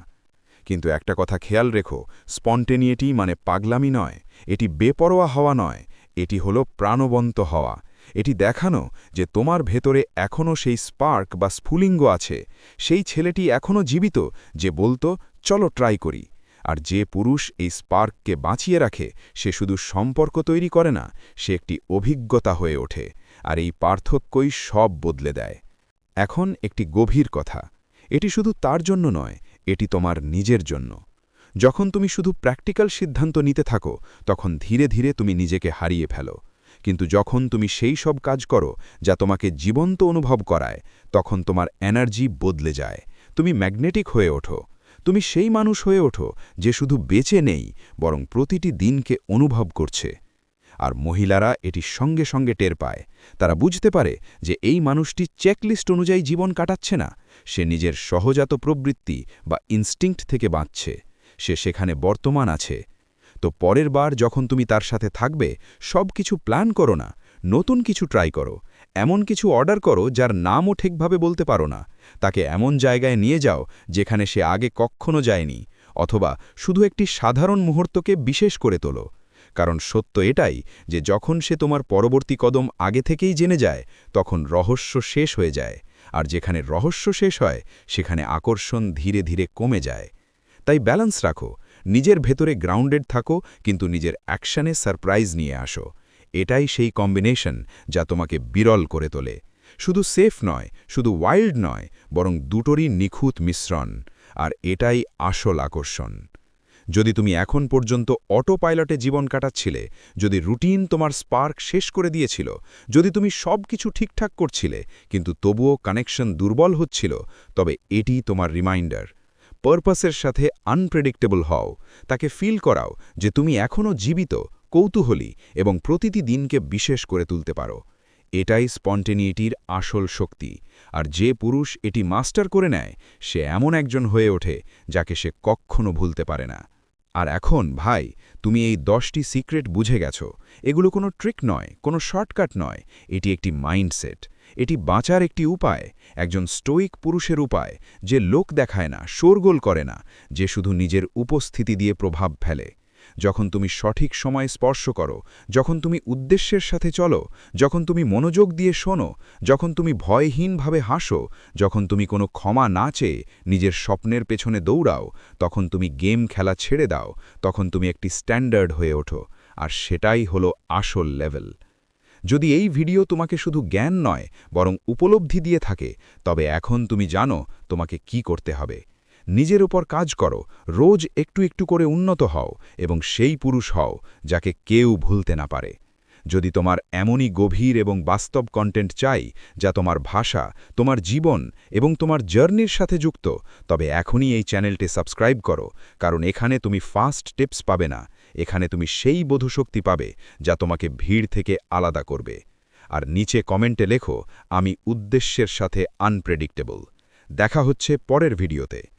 কিন্তু একটা কথা খেয়াল রেখো, স্পন্টেনিয়েটি মানে পাগলামি নয়, এটি বেপরোয়া হওয়া নয়, এটি হলো প্রাণবন্ত হওয়া। এটি দেখানো যে তোমার ভেতরে এখনও সেই স্পার্ক বা স্ফুলিঙ্গ আছে, সেই ছেলেটি এখনও জীবিত যে বলতো চলো ট্রাই করি। আর যে পুরুষ এই স্পার্ককে বাঁচিয়ে রাখে সে শুধু সম্পর্ক তৈরি করে না, সে একটি অভিজ্ঞতা হয়ে ওঠে, আর এই পার্থক্যই সব বদলে দেয়। এখন একটি গভীর কথা, এটি শুধু তার জন্য নয়, এটি তোমার নিজের জন্য। যখন তুমি শুধু প্র্যাকটিক্যাল সিদ্ধান্ত নিতে থাকো তখন ধীরে ধীরে তুমি নিজেকে হারিয়ে ফেলো, কিন্তু যখন তুমি সেই সব কাজ করো যা তোমাকে জীবন্ত অনুভব করায়, তখন তোমার এনার্জি বদলে যায়, তুমি ম্যাগনেটিক হয়ে ওঠো, তুমি সেই মানুষ হয়ে ওঠো যে শুধু বেঁচে নেই বরং প্রতিটি দিনকে অনুভব করছে। আর মহিলারা এটি সঙ্গে সঙ্গে টের পায়, তারা বুঝতে পারে যে এই মানুষটি চেকলিস্ট অনুযায়ী জীবন কাটাচ্ছে না, সে নিজের সহজাত প্রবৃত্তি বা ইনস্টিংক্ট থেকে বাঁচছে, সে সেখানে বর্তমান আছে। তো পরের বার যখন তুমি তার সাথে থাকবে, সব কিছু প্ল্যান করো না, নতুন কিছু ট্রাই করো, এমন কিছু অর্ডার করো যার নামও ঠিকভাবে বলতে পারো না, তাকে এমন জায়গায় নিয়ে যাও যেখানে সে আগে কখনো যায়নি, অথবা শুধু একটি সাধারণ মুহূর্তকে বিশেষ করে তোলো। কারণ সত্য এটাই যে যখন সে তোমার পরবর্তী কদম আগে থেকেই জেনে যায় তখন রহস্য শেষ হয়ে যায়, আর যেখানে রহস্য শেষ হয় সেখানে আকর্ষণ ধীরে ধীরে কমে যায়। তাই ব্যালেন্স রাখো, নিজের ভেতরে গ্রাউন্ডেড থাকো কিন্তু নিজের অ্যাকশনে সারপ্রাইজ নিয়ে আসো। এটাই সেই কম্বিনেশন যা তোমাকে বিরল করে তোলে, শুধু সেফ নয়, শুধু ওয়াইল্ড নয়, বরং দুটোরই নিখুঁত মিশ্রণ। আর এটাই আসল আকর্ষণ। যদি তুমি এখন পর্যন্ত অটো পাইলটে জীবন কাটাচ্ছিলে, যদি রুটিন তোমার স্পার্ক শেষ করে দিয়েছিল, যদি তুমি সব কিছু ঠিকঠাক করছিলে কিন্তু তবুও কানেকশন দুর্বল হচ্ছিল, তবে এটি তোমার রিমাইন্ডার। পারপাসের সাথে আনপ্রেডিক্টেবল হও, তাকে ফিল করাও যে তুমি এখনও জীবিত, কৌতূহলী এবং প্রতিটি দিনকে বিশেষ করে তুলতে পারো। এটাই স্পন্টেনিটির আসল শক্তি, আর যে পুরুষ এটি মাস্টার করে নেয় সে এমন একজন হয়ে ওঠে যাকে সে কখনো ভুলতে পারে না। আর এখন ভাই, তুমি এই 10টি সিক্রেট বুঝে গেছো। এগুলো কোনো ট্রিক নয়, কোনো শর্টকাট নয়, এটি একটি মাইন্ডসেট, এটি বাঁচার একটি উপায়, একজন স্টোইক পুরুষের উপায়, যে লোক দেখায় না, শোরগোল করে না, যে শুধু নিজের উপস্থিতি দিয়ে প্রভাব ফেলে। যখন তুমি সঠিক সময় স্পর্শ করো, যখন তুমি উদ্দেশ্যের সাথে চলো, যখন তুমি মনোযোগ দিয়ে শোনো, যখন তুমি ভয়হীনভাবে হাসো, যখন তুমি কোনো ক্ষমা না চেয়ে নিজের স্বপ্নের পেছনে দৌড়াও, তখন তুমি গেম খেলা ছেড়ে দাও, তখন তুমি একটি স্ট্যান্ডার্ড হয়ে ওঠো, আর সেটাই হলো আসল লেভেল। যদি এই ভিডিও তোমাকে শুধু জ্ঞান নয় বরং উপলব্ধি দিয়ে থাকে, তবে এখন তুমি জানো তোমাকে কি করতে হবে। নিজের উপর কাজ করো, রোজ একটু একটু করে উন্নত হও এবং সেই পুরুষ হও যাকে কেউ ভুলতে না পারে। যদি তোমার এমনই গভীর এবং বাস্তব কন্টেন্ট চাই যা তোমার ভাষা, তোমার জীবন এবং তোমার জার্নির সাথে যুক্ত, তবে এখনই এই চ্যানেলটি সাবস্ক্রাইব করো, কারণ এখানে তুমি ফাস্ট টিপস পাবে না, এখানে তুমি সেই বোধশক্তি পাবে যা তোমাকে ভিড় থেকে আলাদা করবে। আর নিচে কমেন্টে লেখো আমি উদ্দেশ্যের সাথে আনপ্রেডিক্টেবল। দেখা হচ্ছে পরের ভিডিওতে।